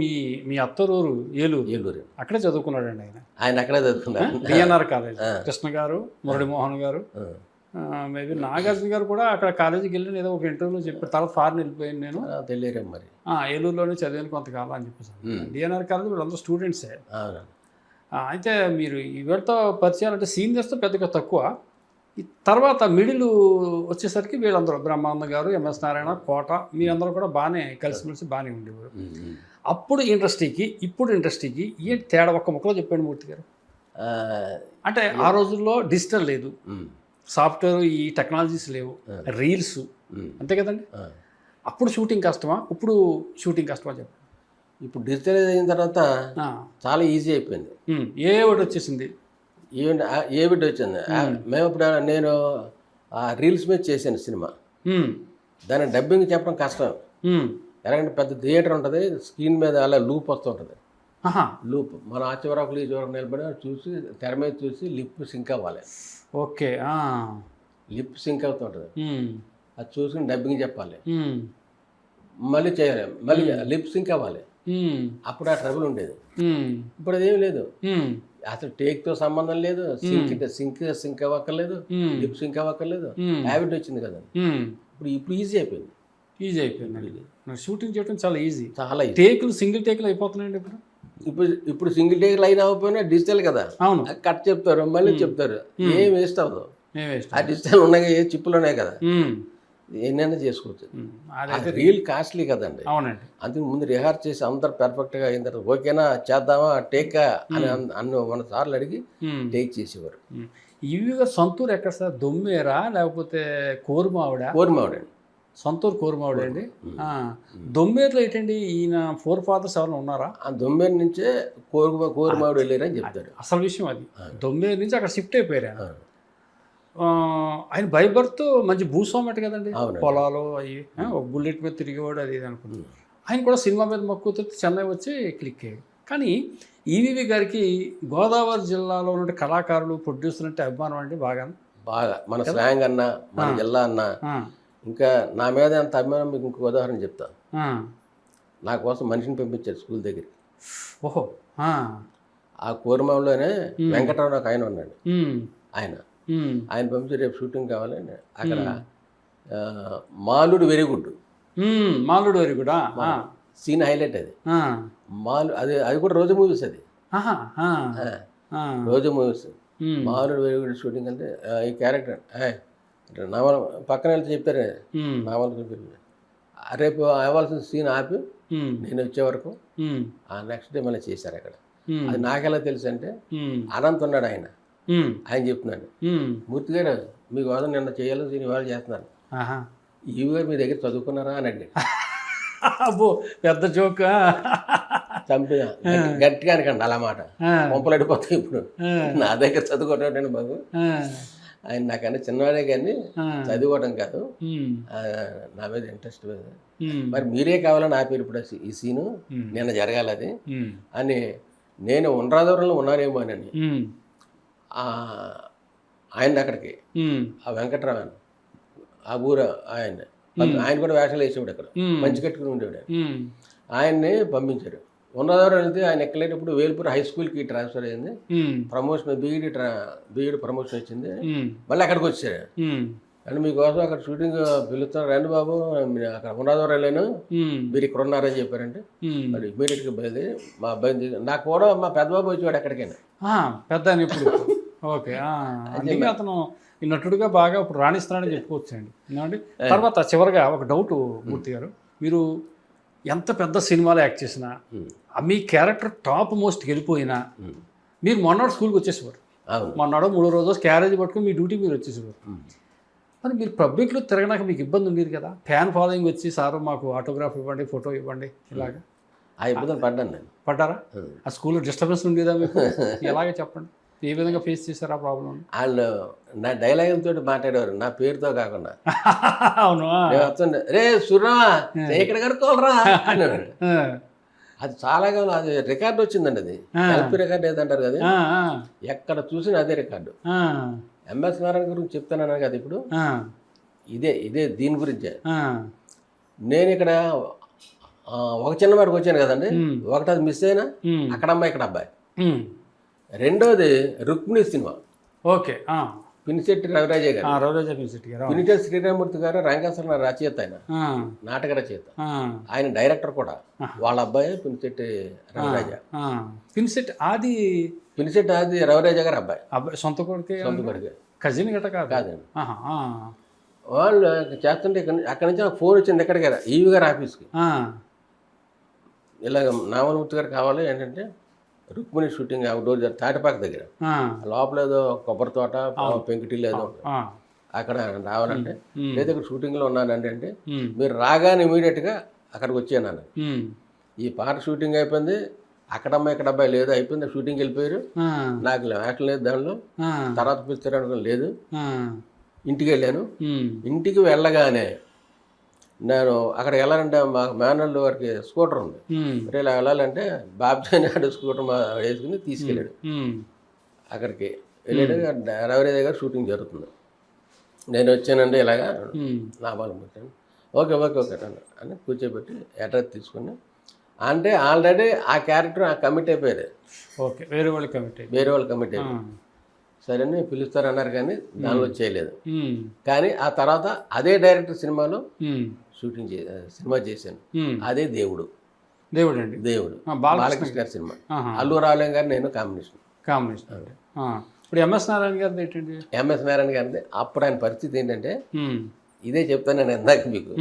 మీ మీ అత్తరూరు ఏలూరు. ఏలూరు. అక్కడే చదువుకున్నాడండి ఆయన. ఆయన అక్కడే చదువుకున్నారు. DNR college. కృష్ణ గారు, మురళీమోహన్ గారు, మేబీ నాగార్జున గారు కూడా అక్కడ కాలేజీకి వెళ్ళి ఏదో ఒక ఇంటర్వ్యూలో చెప్పారు. తర్వాత ఫారెన్ వెళ్ళిపోయాను నేను. తెలియరే మరి. ఏలూరులోనే చదివాను కొంతకాలం అని చెప్పేసి. డిఎన్ఆర్ కాలేజ్ వీళ్ళందరూ స్టూడెంట్సే. అయితే మీరు వీళ్ళతో పరిచయాలు అంటే సీనియర్స్తో పెద్దగా తక్కువ. ఈ తర్వాత మిడిల్ వచ్చేసరికి వీళ్ళందరూ బ్రహ్మానంద గారు, ఎంఎస్ నారాయణ, కోట, మీరందరూ కూడా బాగానే కలిసిమెలిసి బాగానే ఉండేవారు. అప్పుడు ఇండస్ట్రీకి ఇప్పుడు ఇండస్ట్రీకి ఏంటి తేడా ఒక్క ముక్కలో చెప్పండి మూర్తి గారు. అంటే ఆ రోజుల్లో డిజిటల్ లేదు, సాఫ్ట్వేర్ ఈ టెక్నాలజీస్ లేవు, రీల్స్ అంతే కదండి. అప్పుడు షూటింగ్ కష్టమా, ఇప్పుడు షూటింగ్ కష్టమా చెప్పండి. ఇప్పుడు డిజిటలైజ్ అయిన తర్వాత చాలా ఈజీ అయిపోయింది. ఏ ఒకటి వచ్చేసింది, ఏ బిడ్డ వచ్చింది. మేము ఇప్పుడు నేను రీల్స్ మీద చేశాను సినిమా. దాని డబ్బింగ్ చెప్పడం కష్టం. ఎలాగంటే పెద్ద థియేటర్ ఉంటుంది, స్క్రీన్ మీద అలా లూప్ వస్తుంటుంది. లూప్ మన ఆ చివరకు ఈ చివరకు నిలబడి చూసి తెర మీద చూసి లిప్ సింక్ అవ్వాలి. ఓకే, లిప్ సింక్ అవుతుంటుంది. అది చూసుకుని డబ్బింగ్ చెప్పాలి, మళ్ళీ చేయాలి, మళ్ళీ లిప్ సింక్ అవ్వాలి. అప్పుడు ఆ ట్రబుల్ ఉండేది. ఇప్పుడు అదేమి లేదు. అసలు టేక్తో సంబంధం లేదు, సింక్ అవ్వక్కర్లేదు, లిప్ సింక్ అవ్వక్కర్లేదు. హ్యాబిట్ వచ్చింది కదా. ఇప్పుడు ఈజీ అయిపోయింది. షూటింగ్ చేయడం చాలా ఈజీ. చాలా టేకులు సింగిల్ టేకులు అయిపోతున్నాయండి ఇప్పుడు సింగిల్ టేకులు అయినా అవ్వకపోయినా డిజిటల్ కదా. అవును, కట్ చెప్తారు, మళ్ళీ చెప్తారు, ఏం వేస్ట్ అవ్వదు. ఆ డిజిటల్ ఉన్నాయి, ఏ చిప్పులు ఉన్నాయి కదా, ఎన్నైనా చేసుకోవచ్చు. రీల్ కాస్ట్లీ కదండి. అవునండి. అందుకు ముందు రిహార్స్ చేసి అందరు పర్ఫెక్ట్గా అయిన తర్వాత ఓకేనా చేద్దామా టేకా అని మన సార్లు అడిగి టేక్ చేసేవారు. ఇవిగా సొంతూరు ఎక్కడ సార్, దొమ్మేరా లేకపోతే కోరుమావిడ? కోరుమావిడ, సొంతూరు కోరుమావిడ అండి. దొమ్మేరులో ఏంటండి ఈయన ఫోర్ ఫాదర్స్ ఎవరైనా ఉన్నారా? ఆ దొమ్మేరు నుంచే కోరుమావిడ వెళ్ళారని చెప్తారు. అసలు విషయం అది. దొమ్మేరు నుంచి అక్కడ షిఫ్ట్ అయిపోయారు. ఆయన బై బర్త్ మంచి భూస్వామట కదండి, పొలాలు అవి, ఒక బుల్లెట్ మీద తిరిగేవాడు అది ఇది అనుకుంటున్నాను. ఆయన కూడా సినిమా మీద మక్కువతో చెన్నై వచ్చి క్లిక్ అయ్యాడు. కానీ ఈవీవి గారికి గోదావరి జిల్లాలో ఉన్న కళాకారులు, ప్రొడ్యూసర్ అంటే అభిమానం అండి. బాగా మన స్లాంగ్ అన్నా, మన జిల్లా అన్నా, ఇంకా నా మీద అంత అభిమానం మీకు ఇంకొక ఉదాహరణ చెప్తా. నా కోసం మనిషిని పంపించారు స్కూల్ దగ్గరికి. ఓహో. ఆ కోరమావులోనే వెంకటరావు నాకు ఆయన ఉన్నాడు. ఆయన పంపించి రేపు షూటింగ్ కావాలని అక్కడ మాలుడు వెరీ గుడ్. మాలుడు వెరీ గుడ్ సీన్ హైలైట్ అది. అది కూడా రోజు మూవీస్. అది రోజు మూవీస్. మాలుడు వెరీ గుడ్ షూటింగ్ అంటే ఈ క్యారెక్టర్ నావల్ పక్కన వెళ్తే చెప్పారు, నావల్ రేపు అవ్వాల్సిన సీన్ ఆపి నేను వచ్చే వరకు నెక్స్ట్ డే మళ్ళీ చేశారు అక్కడ. అది నాకెలా తెలుసు అంటే అనంత్ ఉన్నాడు, ఆయన చెప్తున్నాడు, మూర్తి గారు మీకు వాదన నిన్న చేయాలి, దీని ఇవాళ చేస్తున్నాను. ఈవి గారు మీ దగ్గర చదువుకున్నారా అని అడిగాడు. అబ్బో పెద్ద జోక్. చంపిన గట్టిగా అనకండి అలా మాట, పంపలు అడిపోతాయి. ఇప్పుడు నా దగ్గర చదువుకోవటం బాబు, ఆయన నాకన్నా చిన్నవాడే కానీ చదువుకోవడం కాదు, నా మీద ఇంట్రెస్ట్ మీద. మరి మీరే కావాలని ఆపారు ఇప్పుడు ఈ సీను, నిన్న జరగాలి అది అని. నేను ఉండరాదవరంలో ఉన్నానేమో అని ఆయన అక్కడికి, ఆ వెంకటరావు ఆ ఊరు ఆయన కూడా వేషాలు వేసేవాడు, అక్కడ మంచి కట్టుకుని ఉండేవాడు. ఆయన్ని పంపించారు. ఉన్నదవరం వెళ్తే ఆయన ఎక్కలేటప్పుడు వేల్పూర్ హై స్కూల్కి ట్రాన్స్ఫర్ అయింది, ప్రమోషన్ బీఈడి ప్రమోషన్ వచ్చింది. మళ్ళీ అక్కడికి వచ్చారు. అంటే మీకోసం అక్కడ షూటింగ్ పిలుస్తున్నారు, రండి బాబు, అక్కడ ఉన్నదవరం వెళ్ళాను, మీరు ఇక్కడ ఉన్నారని చెప్పారంటే మరి ఇమీడియట్గా బయలుదేరి మా అబ్బాయిని నాకు కూడా మా పెద్దబాబు వచ్చేవాడు ఎక్కడికైనా. పెద్ద ఇప్పుడు ఓకే. అందుకే అతను ఈ నటుడుగా బాగా ఇప్పుడు రాణిస్తున్నాడని చెప్పుకోవచ్చండి. ఎందుకంటే తర్వాత చివరిగా ఒక డౌట్ మూర్తి గారు, మీరు ఎంత పెద్ద సినిమాలో యాక్ట్ చేసినా, మీ క్యారెక్టర్ టాప్ మోస్ట్ వెళ్ళిపోయినా, మీరు మొన్నడు స్కూల్కి వచ్చేసేవారు. మొన్నడో 3 రోజు క్యారేజ్ పట్టుకుని మీ డ్యూటీ మీరు వచ్చేసేవారు. మరి మీరు పబ్లిక్లో తిరగడానికి మీకు ఇబ్బంది ఉండేది కదా, ఫ్యాన్ ఫాలోయింగ్ వచ్చి సార్ మాకు ఆటోగ్రాఫ్ ఇవ్వండి, ఫోటో ఇవ్వండి, ఇలాగా ఆ ఇబ్బంది పడ్డాను నేను. పడ్డారా? ఆ స్కూల్లో డిస్టర్బెన్స్ ఉండేదా మీకు? ఎలాగే చెప్పండి, ఏ విధంగా ఫేస్ చేశారు ఆ ప్రాబ్లం? వాళ్ళు నా డైలాగులతో మాట్లాడేవారు, నా పేరుతో కాకుండా. అవును, వస్తుండే రే సుర్రమా ఇక్కడ కడుక్కోవాలరా అనేవాడు. అది చాలా కాలం అది రికార్డు వచ్చిందండి. అది ఎల్పి రికార్డు ఏదంటారు కదా, ఎక్కడ చూసినా అదే రికార్డు. ఎంఎస్ నారాయణ గురించి చెప్తాను కదా ఇప్పుడు, ఇదే దీని గురించే. నేను ఇక్కడ ఒక చిన్న వాడికి వచ్చాను కదండి, మ్మ్. ఒకటి అది మిస్ అయినా మ్మ్. అక్కడ అమ్మాయి ఇక్కడ అబ్బాయి. మ్మ్. రెండోది రుక్మిణి సినిమా, ఓకే. పినిశెట్టి రవిరాజ గారు, రవిరాజ మ్యూజిక్ గారు. పినిశెట్టి శ్రీరామూర్తి గారు రంగేశ్వర రచయిత, ఆయన నాటక రచయిత, ఆయన డైరెక్టర్ కూడా. వాళ్ళ అబ్బాయి పినిశెట్టి రవిరాజ. పిన్సెట్ ఆది పినిశెట్టి ఆది రవిరాజ గారు అబ్బాయి, సొంత కొడుకే, సొంత కొడుకు కజిన్ గట్ట కాదు. కాదండి. ఆహా. వాళ్ళు చేస్తుంటే అక్కడి నుంచి నాకు ఫోన్ వచ్చింది ఎక్కడికి, ఈవి గారు ఆఫీస్కి. ఇలాగ నామలమూర్తి గారు కావాలి ఏంటంటే రుక్మిణి షూటింగ్ అవుట్డోర్ తాటిపాక దగ్గర, లోపల ఏదో కొబ్బరి తోట పెంకుటిల్లు ఏదో అక్కడ రావాలంటే, లేదా ఇక్కడ షూటింగ్లో ఉన్నానండి అంటే, మీరు రాగానే ఇమీడియట్గా అక్కడికి వచ్చాను అన్న. ఈ పాట షూటింగ్ అయిపోయింది, అక్కడ అమ్మాయి ఇక్కడ అబ్బాయి లేదు, అయిపోయింది, షూటింగ్కి వెళ్ళిపోయారు, నాకు యాక్షన్ లేదు దానిలో, తర్వాత పిలుస్తారు అనుకుని లేదు. ఇంటికి వెళ్ళాను. ఇంటికి వెళ్ళగానే నేను అక్కడికి వెళ్ళాలంటే మా మేనల్లు వారికి స్కూటర్ ఉంది, మరి ఇలా వెళ్ళాలంటే బాబ్జీ నాడు స్కూటర్ వేసుకుని తీసుకెళ్ళాడు. అక్కడికి వెళ్ళాడు, రవిరాజ గారు షూటింగ్ జరుగుతుంది. నేను వచ్చానండి ఇలాగా లాభాలు పెట్టాను. ఓకే ఓకే ఓకే అని కూర్చోబెట్టి అడ్రస్ తీసుకుని, అంటే ఆల్రెడీ ఆ క్యారెక్టర్ కమిట్ అయిపోయారు. ఓకే, వేరే వాళ్ళు కమిట్ అయిపోయారు. సరే అని పిలుస్తారన్నారు కానీ దానిలో చేయలేదు. కానీ ఆ తర్వాత అదే డైరెక్టర్ సినిమాలో షూటింగ్ సినిమా చేశాను, అదే దేవుడు. అండి, దేవుడు బాలకృష్ణ గారి సినిమా, అల్లు రావులేం గారు నేను కాంబినేషన్. ఇప్పుడు ఎంఎస్ నారాయణ గారిది ఏంటండి? ఎంఎస్ నారాయణ గారిది అప్పుడు ఆయన పరిస్థితి ఏంటంటే, ఇదే చెప్తాను నేను ఇందాక మీకు.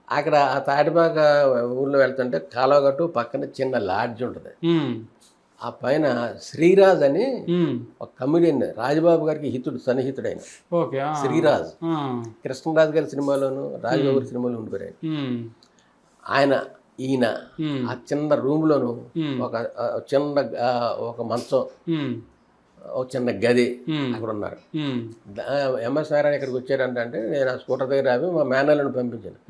అక్కడ ఆ తాటిపాక ఊళ్ళో వెళ్తుంటే కాలువగట్టు పక్కన చిన్న లాడ్జ్ ఉంటుంది. ఆ పైన శ్రీరాజ్ అని ఒక కమెడియన్, రాజబాబు గారికి హితుడు, సన్నిహితుడు ఆయన. శ్రీరాజ్ కృష్ణరాజు గారి సినిమాలోను రాజబాబు గారి సినిమాలో ఉండిపోయారు ఆయన. ఈయన ఆ చిన్న రూమ్లోను ఒక మంచం, ఒక చిన్న గది అక్కడ ఉన్నారు. ఎంఎస్ నారాయణ ఇక్కడికి వచ్చారంటే నేను ఆ స్కూటర్ దగ్గర ఆపి మా మేనల్ని పంపించాను.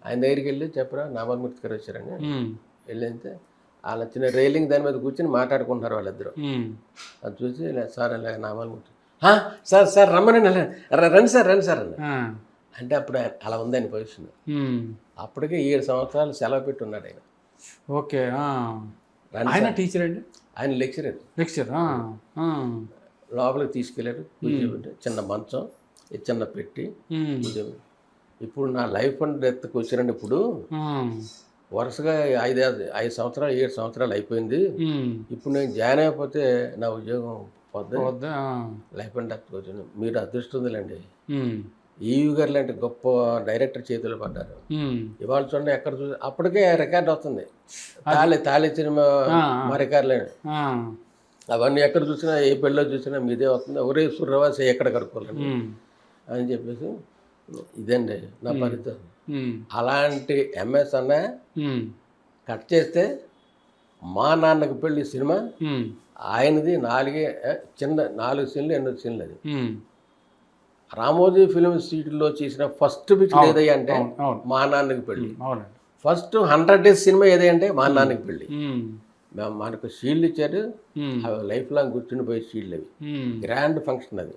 ఆయన దగ్గరికి వెళ్ళి చెప్పరా నామలమూర్తి గారు వచ్చారని వెళ్ళితే, వాళ్ళ చిన్న రైలింగ్ దాని మీద కూర్చొని మాట్లాడుకుంటున్నారు వాళ్ళిద్దరు. అది చూసి సార్ అలాగే నామలమూర్తి, సార్ రమ్మని రండి సార్ అన్న. అంటే అప్పుడు అలా ఉంది ఆయన పొజిషన్. అప్పటికే 7 సంవత్సరాలు సెలవు పెట్టి ఉన్నాడు ఆయన. ఓకే, ఆయన టీచర్ అండి, ఆయన లెక్చరర్. లోపలికి తీసుకెళ్ళారు, కూర్చోబెట్టి చిన్న మంచం, చిన్న పెట్టి కూర్చోబెట్టి. ఇప్పుడు నా లైఫ్ అండ్ డెత్కి వచ్చారండి. ఇప్పుడు వరుసగా 5 సంవత్సరాలు 7 సంవత్సరాలు అయిపోయింది. ఇప్పుడు నేను జాయిన్ అయిపోతే నా ఉద్యోగం పోద్ది, లైఫ్ అండ్ డెత్కి వచ్చాను. మీరు అదృష్టంలేండి, ఈవి గారు లాంటి గొప్ప డైరెక్టర్ చేతులు పడ్డారు. ఇవాళ చూడండి ఎక్కడ చూసి అప్పటికే రికార్డ్ వస్తుంది, తాళి సినిమా మా రికార్డులేని అవన్నీ ఎక్కడ చూసినా, ఏ పెళ్ళలో చూసినా మీదే వస్తుంది. ఒరే సూర్యవాసి ఎక్కడ కడుక్కోవాలని అని చెప్పేసి ఇదండి నా పరిస్థితి. అలాంటి ఎంఎస్ అన్న కట్ చేస్తే మా నాన్నకి పెళ్ళి సినిమా ఆయనది 4 సీన్లు 8 సీన్లు. అది రామోజీ ఫిలిం సిటీలో చేసిన ఫస్ట్ పిక్చర్ ఏదయ్యా అంటే మా నాన్నకి పెళ్ళి. ఫస్ట్ 100 days సినిమా ఏదంటే మా నాన్నకి పెళ్ళి. మనకు షీల్డ్ ఇచ్చారు, అవి లైఫ్ లాంగ్ గుర్తుండిపోయే షీల్డ్. అవి గ్రాండ్ ఫంక్షన్. అది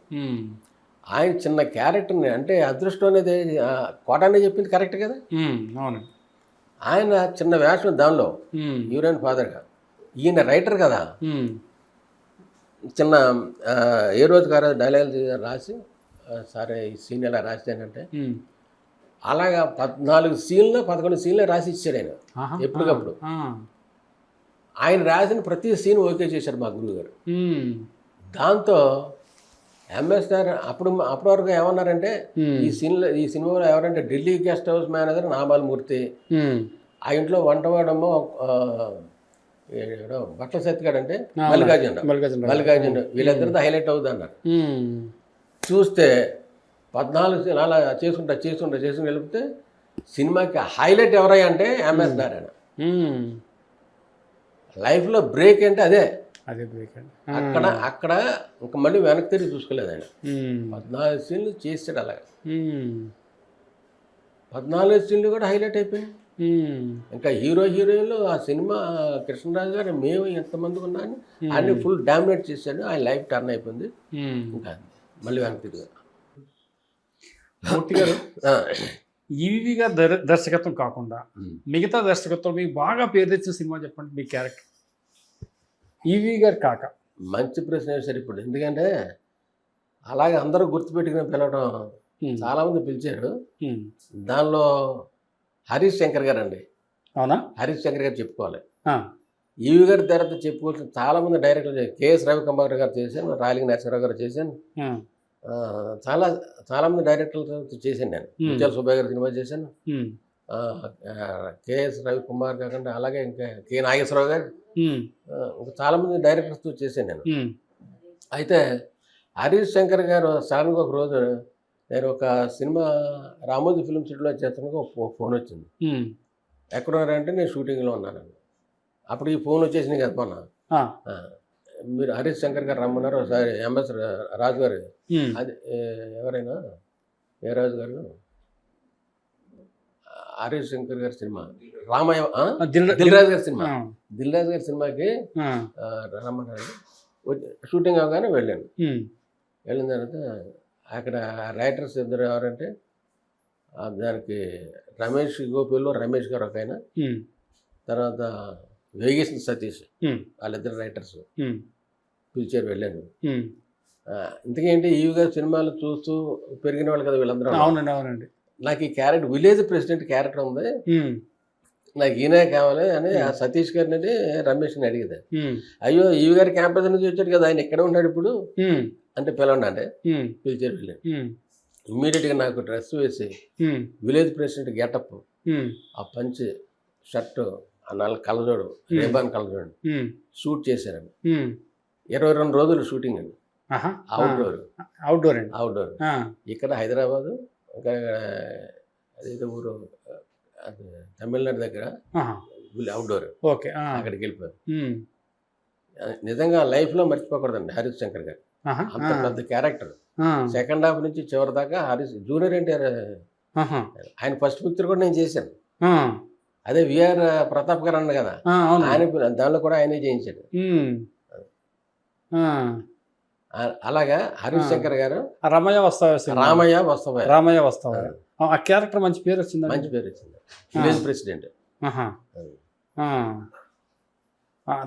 ఆయన చిన్న క్యారెక్టర్ని, అంటే అదృష్టం అనేది కోటానే చెప్పింది కరెక్ట్ కదా. ఆయన చిన్న వేషం దానిలో యూరైన్ ఫాదర్గా, ఈయన రైటర్ కదా. చిన్న ఏ రోజు కాదు డైలాగ్ రాసి, సరే ఈ సీన్ ఎలా రాసానంటే అలాగా 14 సీన్లు 11 సీన్లు రాసి ఇచ్చాడు ఆయన ఎప్పటికప్పుడు. ఆయన రాసిన ప్రతి సీన్ ఓకే చేశారు మా గురువు గారు. దాంతో ఎంఎస్ గారు అప్పటి వరకు ఏమన్నారంటే, ఈ సినిమాలో ఎవరంటే ఢిల్లీ గెస్ట్ హౌస్ మేనేజర్ నామాలమూర్తి, ఆ ఇంట్లో వంటవాడమ్మో బట్టల సత్తిగాడు అంటే మల్లికార్జున, వీళ్ళిద్దరితో హైలైట్ అవుతుంది అన్నారు. చూస్తే 14 సీన్లు అలా చేసుకుంటా వెళితే సినిమాకి హైలైట్ ఎవరయ్యా అంటే ఎంఎస్ నారాయణ. లైఫ్లో బ్రేక్ అంటే అదే బ్రేక్ అండి. అక్కడ ఇంకా మళ్ళీ వెనక్కి తిరిగి చూసుకోలేదు ఆయన. 14 సీన్లు చేసాడు అలాగే. 14 సీన్లు కూడా హైలైట్ అయిపోయాయి. ఇంకా హీరోయిన్లు ఆ సినిమా కృష్ణరాజు గారు మేము ఎంతమందికి ఉన్నాను అన్ని ఫుల్ డామినేట్ చేశాడు. ఆయన లైఫ్ టర్న్ అయిపోయింది. ఇంకా మళ్ళీ వెనక్కి తిరిగి ఈవి గారు దర్శకత్వం కాకుండా మిగతా దర్శకత్వం మీకు బాగా పేరు తెచ్చిన సినిమా చెప్పండి, మీ క్యారెక్టర్ ఈవి గారు కాక. మంచి ప్రశ్న వేశారు ఇప్పుడు. ఎందుకంటే అలాగే అందరూ గుర్తుపెట్టుకుని పిలవడం చాలామంది పిలిచారు. దానిలో హరీష్ శంకర్ గారు అండి. అవునా? హరీష్ శంకర్ గారు చెప్పుకోవాలి. ఈవి గారి తర్వాత చెప్పుకోవాల్సిన చాలామంది డైరెక్టర్లు కేఎస్ రవికుమార్ గారు చేశాను, రాయలింగ నరసింహరావు గారు చేశాను, చాలామంది డైరెక్టర్లతో చేశాను నేను. ముత్యాల సుబ్బయ్య గారి సినిమా చేశాను, కేఎస్ రవికుమార్ కాకుండా అలాగే ఇంకా కె నాగేశ్వరరావు గారు, ఇంకా చాలామంది డైరెక్టర్స్తో చేశాను నేను. అయితే హరీష్ శంకర్ గారు సడన్గా ఒక రోజు నేను ఒక సినిమా రామోజీ ఫిల్మ్ సిటీలో చేస్తాను, ఒక ఫోన్ వచ్చింది. ఎక్కడున్నారంటే నేను షూటింగ్లో ఉన్నాను. అప్పుడు ఈ ఫోన్ వచ్చేసింది కదా మొన్న, మీరు హరీష్ శంకర్ గారు రమ్మన్నారు ఒకసారి, ఎంఎస్ రాజు గారు, అది ఎవరైనా ఏ రాజు గారు, హరీష్ శంకర్ గారి సినిమా రామయ్య, దిల్రాజు గారి సినిమా, దిల్రాజు గారి సినిమాకి రమ్మన్నారు. షూటింగ్ అవగానే వెళ్ళాను. వెళ్ళిన తర్వాత అక్కడ రైటర్స్ ఇద్దరు ఎవరంటే దానికి రమేష్ గోపిలో రమేష్ గారు ఒక ఆయన, తర్వాత వేగేసిన సతీష్, వాళ్ళిద్దరు రైటర్స్ పిలిచారు. వెళ్ళాను. ఇంతకేంటి ఈవి గారు సినిమాలు చూస్తూ పెరిగిన వాళ్ళు కదా వీళ్ళందరూ. అవునండి, అవునండి. నాకు ఈ క్యారెక్టర్ విలేజ్ ప్రెసిడెంట్ క్యారెక్టర్ ఉంది, నాకు ఈయనే కావాలి అని ఆ సతీష్ గారిని రమేష్ని అడిగేది. అయ్యో ఈవి గారి క్యాంపస్ నుంచి వచ్చాడు కదా, ఆయన ఎక్కడ ఉన్నాడు ఇప్పుడు అంటే పిలవండి అంటే పిలిచారు. వెళ్ళాను. ఇమ్మీడియట్గా నాకు డ్రెస్ వేసి విలేజ్ ప్రెసిడెంట్ గెటప్, ఆ పంచి షర్టు, ఆ నల్ల కళ్ళజోడు, రేబాన్ కళ్ళజోడు షూట్ చేశారండి. 22 రోజులు షూటింగ్ అండి. అవుట్డోర్ ఇక్కడ హైదరాబాదు, ఇంకా అదేదో ఊరు అది తమిళనాడు దగ్గర అవుట్డోర్, అక్కడికి వెళ్ళిపోయారు. నిజంగా లైఫ్లో మర్చిపోకూడదండి హరీష్ శంకర్ గారు, అంత పెద్ద క్యారెక్టర్. సెకండ్ హాఫ్ నుంచి చివరి దాకా హరీష్ జూనియర్ ఎన్టీఆర్. ఆయన ఫస్ట్ పిక్చర్ కూడా నేను చేశాను, అదే విఆర్ ప్రతాప్ గారు అన్న కదా, ఆయన దానిలో కూడా ఆయనే చేయించాడు. అలాగా హరీష్ శంకర్ గారు రామయ్య వస్తావా ఆ క్యారెక్టర్ మంచి పేరు వచ్చింది. మంచి పేరు వచ్చింది, విలేజ్ ప్రెసిడెంట్.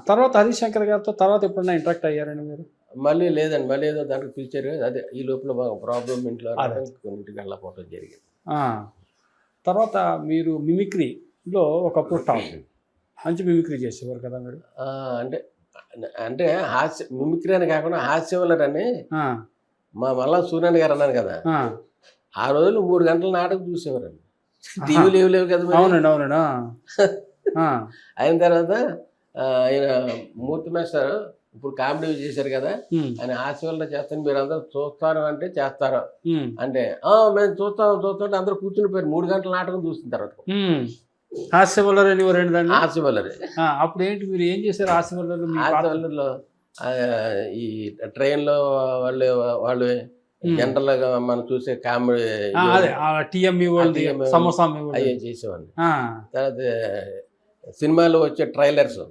తర్వాత హరీష్ శంకర్ గారితో తర్వాత ఎప్పుడన్నా ఇంటరాక్ట్ అయ్యారండి మీరు? మళ్ళీ లేదండి, మళ్ళీ ఏదో దానికి పిలిచారు. అదే ఈ లోపల బాగా ప్రాబ్లం ఇంట్లో కొన్నింటికి వెళ్ళకపోవడం జరిగింది. తర్వాత మీరు మిమిక్రీలో ఒకప్పుడు టాప్, మంచి మిమిక్రీ చేసేవారు కదా మీరు. అంటే హాస్య మిమిక్రీ అని కాకుండా హాస్యవలర్ అని మా మళ్ళా సూర్యన్ గారు అన్నాను కదా, ఆ రోజులు 3 గంటల నాటకం చూసేవారండి. టీవీలు లేవు కదా. అవునండి, అవునండి. అయిన తర్వాత ఆయన మూర్తి మేస్టర్ ఇప్పుడు కామెడీ చేశారు కదా, ఆయన హాస్యవలర్ చేస్తాను, మీరు అందరూ చూస్తారు అంటే చేస్తారు అంటే మేము చూస్తాం అందరూ కూర్చుని పోయారు. 3 గంటల నాటకం చూసిన తర్వాత హాస్యవల్లర్ అని ఎవరండి? హాస్యవల్లర్. అప్పుడు ఏంటి మీరు ఏం చేశారు హాస్యవల్లర్లో? హాస్యవల్లర్లో ఈ ట్రైన్లో వాళ్ళు జనరల్ గా మనం చూసే కామెడీ అవి చేసేవాడిని. తర్వాత సినిమాలో వచ్చే ట్రైలర్స్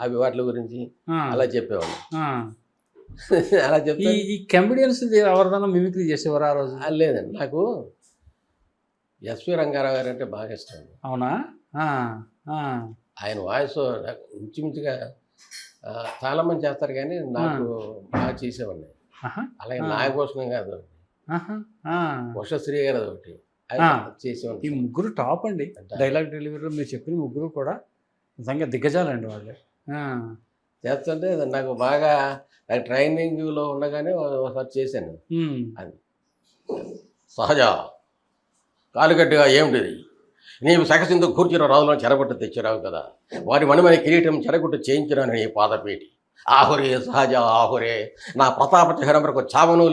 అవి వాటి గురించి అలా చెప్పేవాడిని. అలా చెప్తే ఈ కమెడియన్స్ ఎవరిదైనా మిమిక్రీ చేసేవారు ఆ రోజు? లేదండి, నాకు ఎస్వి రంగారావు గారు అంటే బాగా ఇష్టం. అవునా? ఆయన వాయిస్ ఇంచుమించుగా చాలా మంది చేస్తారు కానీ నాకు బాగా చేసేవాడిని. అలాగే నాగభూషణం గారు, ఉషశ్రీ గారు ఒకటి చేసేవాడిని. ఈ ముగ్గురు టాప్ అండి డైలాగ్ డెలివరీలో. మీరు చెప్పిన ముగ్గురు కూడా నిజంగా దిగ్గజాలండి వాళ్ళు. చేస్తుంటే నాకు బాగా ట్రైనింగ్లో ఉండగానే ఒకసారి చేశాను. అది సహజ కాలుగడ్డగా ఏమిటిది, నీవు సగసిందు కూర్చున్న రాజులను చెరగొట్టు తెచ్చిరావు కదా, వారి మణిమణి కిరీటం చెరగొట్టు చేయించినాను నీ పాదపేటి. ఆహురే సహజ ఆహురే, నా ప్రతాప చిహ్నం వరకు చావును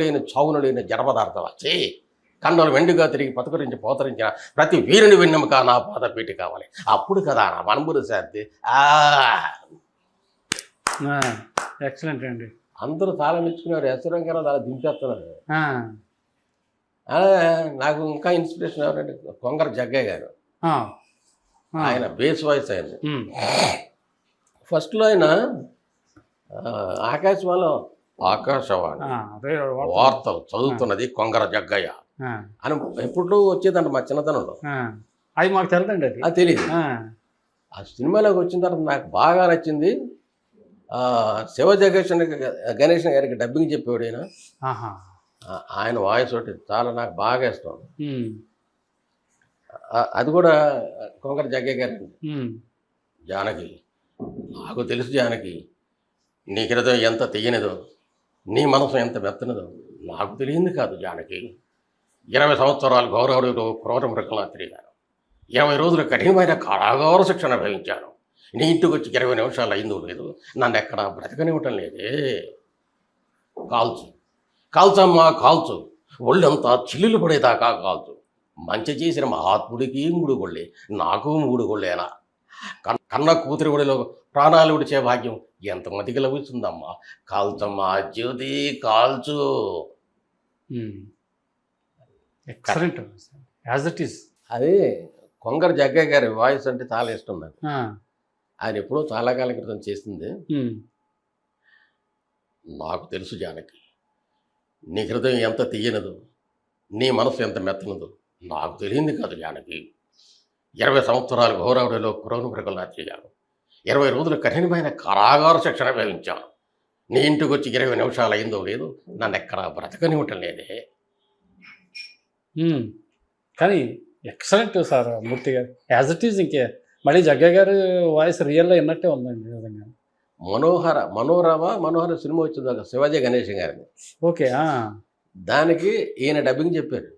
లేని జడపదార్థం వచ్చి కండలు వెండిగా తిరిగి పతుకరించి పోతరించిన ప్రతి వీరుని వెన్నెముక నా పాదపేటి కావాలి. అప్పుడు కదా నా మనమురు శాంతి. ఎక్సలెంట్ అండి. అందరూ చాలా మెచ్చుకున్నారు, ఎస్వరం గారు అలా దింపేస్తున్నారు. నాకు ఇంకా ఇన్స్పిరేషన్ ఎవరంటే కొంగర జగ్గయ్య గారు. ఆయన బేస్ వాయిస్ ఆయన. ఫస్ట్లో ఆయన ఆకాశవాణిలో ఆకాశవాణి అదే వార్తలు చదువుతున్నది కొంగర జగ్గయ్య అని ఎప్పుడు వచ్చేదంట మా చిన్నతనంలో. అది మాకు తెలదండి అది. అది తెలియదు. ఆ సినిమాలోకి వచ్చిన తర్వాత నాకు బాగా నచ్చింది. శివ గణేషన్ గారికి డబ్బింగ్ చెప్పేవాడు ఆయన. ఆయన వాయిస్ ఒకటి చాలా నాకు బాగా ఇష్టం. అది కూడా కొంగర జగ్గయ్య గారు. జానకి, నాకు తెలుసు జానకి, నీ హృదయం ఎంత తెయ్యనిదో, నీ మనసు ఎంత మెత్తనిదో నాకు తెలియంది కాదు జానకి. 20 సంవత్సరాలు గౌరవుడిలో క్రూర మృగంలా తిరిగాను. 20 రోజులు కఠినమైన కారాగార శిక్షణ అనుభవించాను. నీ ఇంటికి వచ్చి 20 నిమిషాలు అయిందో లేదు, నన్ను ఎక్కడా బ్రతకనివ్వటం లేదే. కాల్చు, కాల్చమ్మా కాల్చు, ఒళ్ళంతా చిల్లులు పడేదాకా కాల్చు. మంచి చేసిన మహాత్ముడికి 3 గొళ్ళే, నాకు 3 గొళ్ళేనా? కన్న కూతురి ఒడిలో ప్రాణాలు విడిచే భాగ్యం ఎంతమందికి లభిస్తుందమ్మా. కాల్చమ్మా జ్యోతి, కాల్చు. Excellent, as it is. అది కొంగర జగ్గయ్య గారి వాయిస్ అంటే చాలా ఇష్టం నాకు. ఆయన ఎప్పుడో చాలా కాలం క్రితం చేసింది. నాకు తెలుసు జానకి, నీ హృదయం ఎంత తీయనదో, నీ మనసు ఎంత మెత్తనదో నాకు తెలియంది కాదు జానకి. 20 సంవత్సరాలు గౌరవుడిలో క్రూర మృగంలా తిరిగాను. 20 రోజులు కఠినమైన కారాగార శిక్షణ వేయించాను. నీ ఇంటికి వచ్చి 20 నిమిషాలు అయిందో లేదు, నన్ను ఎక్కడా బ్రతకనివ్వటం లేదే. కానీ ఎక్సలెంట్ సార్ మూర్తి గారు, యాజ్ ఇట్ ఈజ్. ఇంకే మళ్ళీ జగ్గయ్య గారు వాయిస్ రియల్గా విన్నట్టే ఉందండి నిజంగా. మనోహర సినిమా వచ్చింది శివాజీ గణేషన్ గారిని. ఓకే. దానికి ఈయన డబ్బింగ్ చెప్పారు.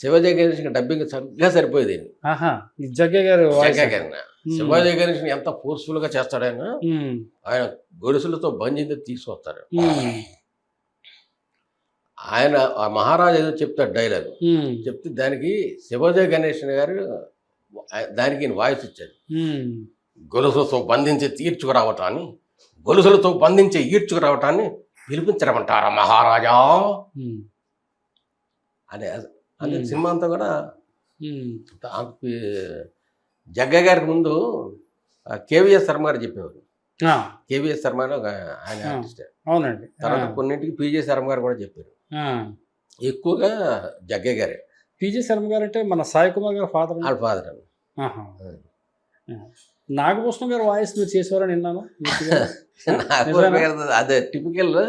శివాజీ గణేషన్ డబ్బింగ్ సరిగ్గా సరిపోయేది. జగ్గయ్య గారు శివాజీ గణేషన్ ఎంత ఫోర్స్ఫుల్ గా చేస్తాడైనా, ఆయన గొలుసులతో బంధించి తీసుకొస్తాడు. ఆయన ఆ మహారాజు ఏదో చెప్తాడు డైలాగ్, చెప్తే దానికి శివాజీ గణేషన్ గారు దానికి వాయిస్ ఇచ్చాడు. గొలుసులతో బంధించి తీర్చుకురావటాన్ని, గొలుసులతో బంధించి ఈడ్చుకురావటాన్ని పిలిపించడమంటారా మహారాజా అనే. అంటే సినిమా అంతా కూడా జగ్గయ్య గారికి ముందు కేవీఎస్ శర్మ గారు చెప్పేవారు. కేవీఎస్ శర్మ ఆయన ఆర్టిస్ట్. అవునండి. తర్వాత కొన్నింటికి పీజే శర్మ గారు కూడా చెప్పారు. ఎక్కువగా జగ్గయ్య గారే. పీజే శర్మ గారు అంటే మన సాయి కుమార్ గారు ఫాదర్. వాళ్ళ ఫాదర్ అండి. నాగభూషణం గారు వాయిస్ మీరు చేసేవారని విన్నాను. అదే టిపికల్.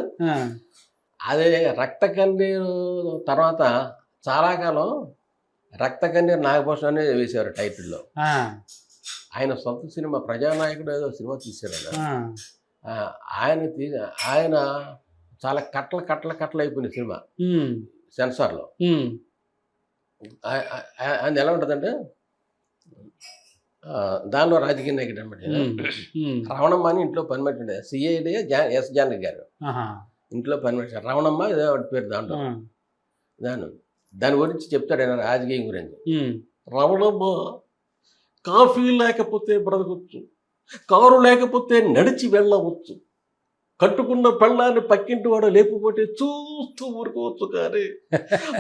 అదే రక్త కన్నీరు తర్వాత చాలా కాలం రక్త కన్నీరు నాగభూషణం అనే వేసేవారు టైటిల్లో. ఆయన సొంత సినిమా ప్రజానాయకుడు ఏదో సినిమా తీశారు. ఆయన చాలా కట్టలు అయిపోయిన సినిమా సెన్సార్లో. ఆయన ఎలా ఉంటుందంటే, దానిలో రాజకీయ నాయకుడు అనమాట. రమణమ్మ అని ఇంట్లో పని పెట్టండి, సిఐడి ఎస్ జానకి గారు ఇంట్లో పని పెట్టారు. రమణమ్మ ఏదో పేరు దాంట్లో. దాని గురించి చెప్తాడు ఆయన రాజకీయం గురించి. రమణమ్మ కాఫీ లేకపోతే బ్రతకొచ్చు, కారు లేకపోతే నడిచి వెళ్ళవచ్చు, కట్టుకున్న పెళ్ళాన్ని పక్కింటి వాడు లేకపోతే చూస్తూ ఊరుకోవచ్చు, కానీ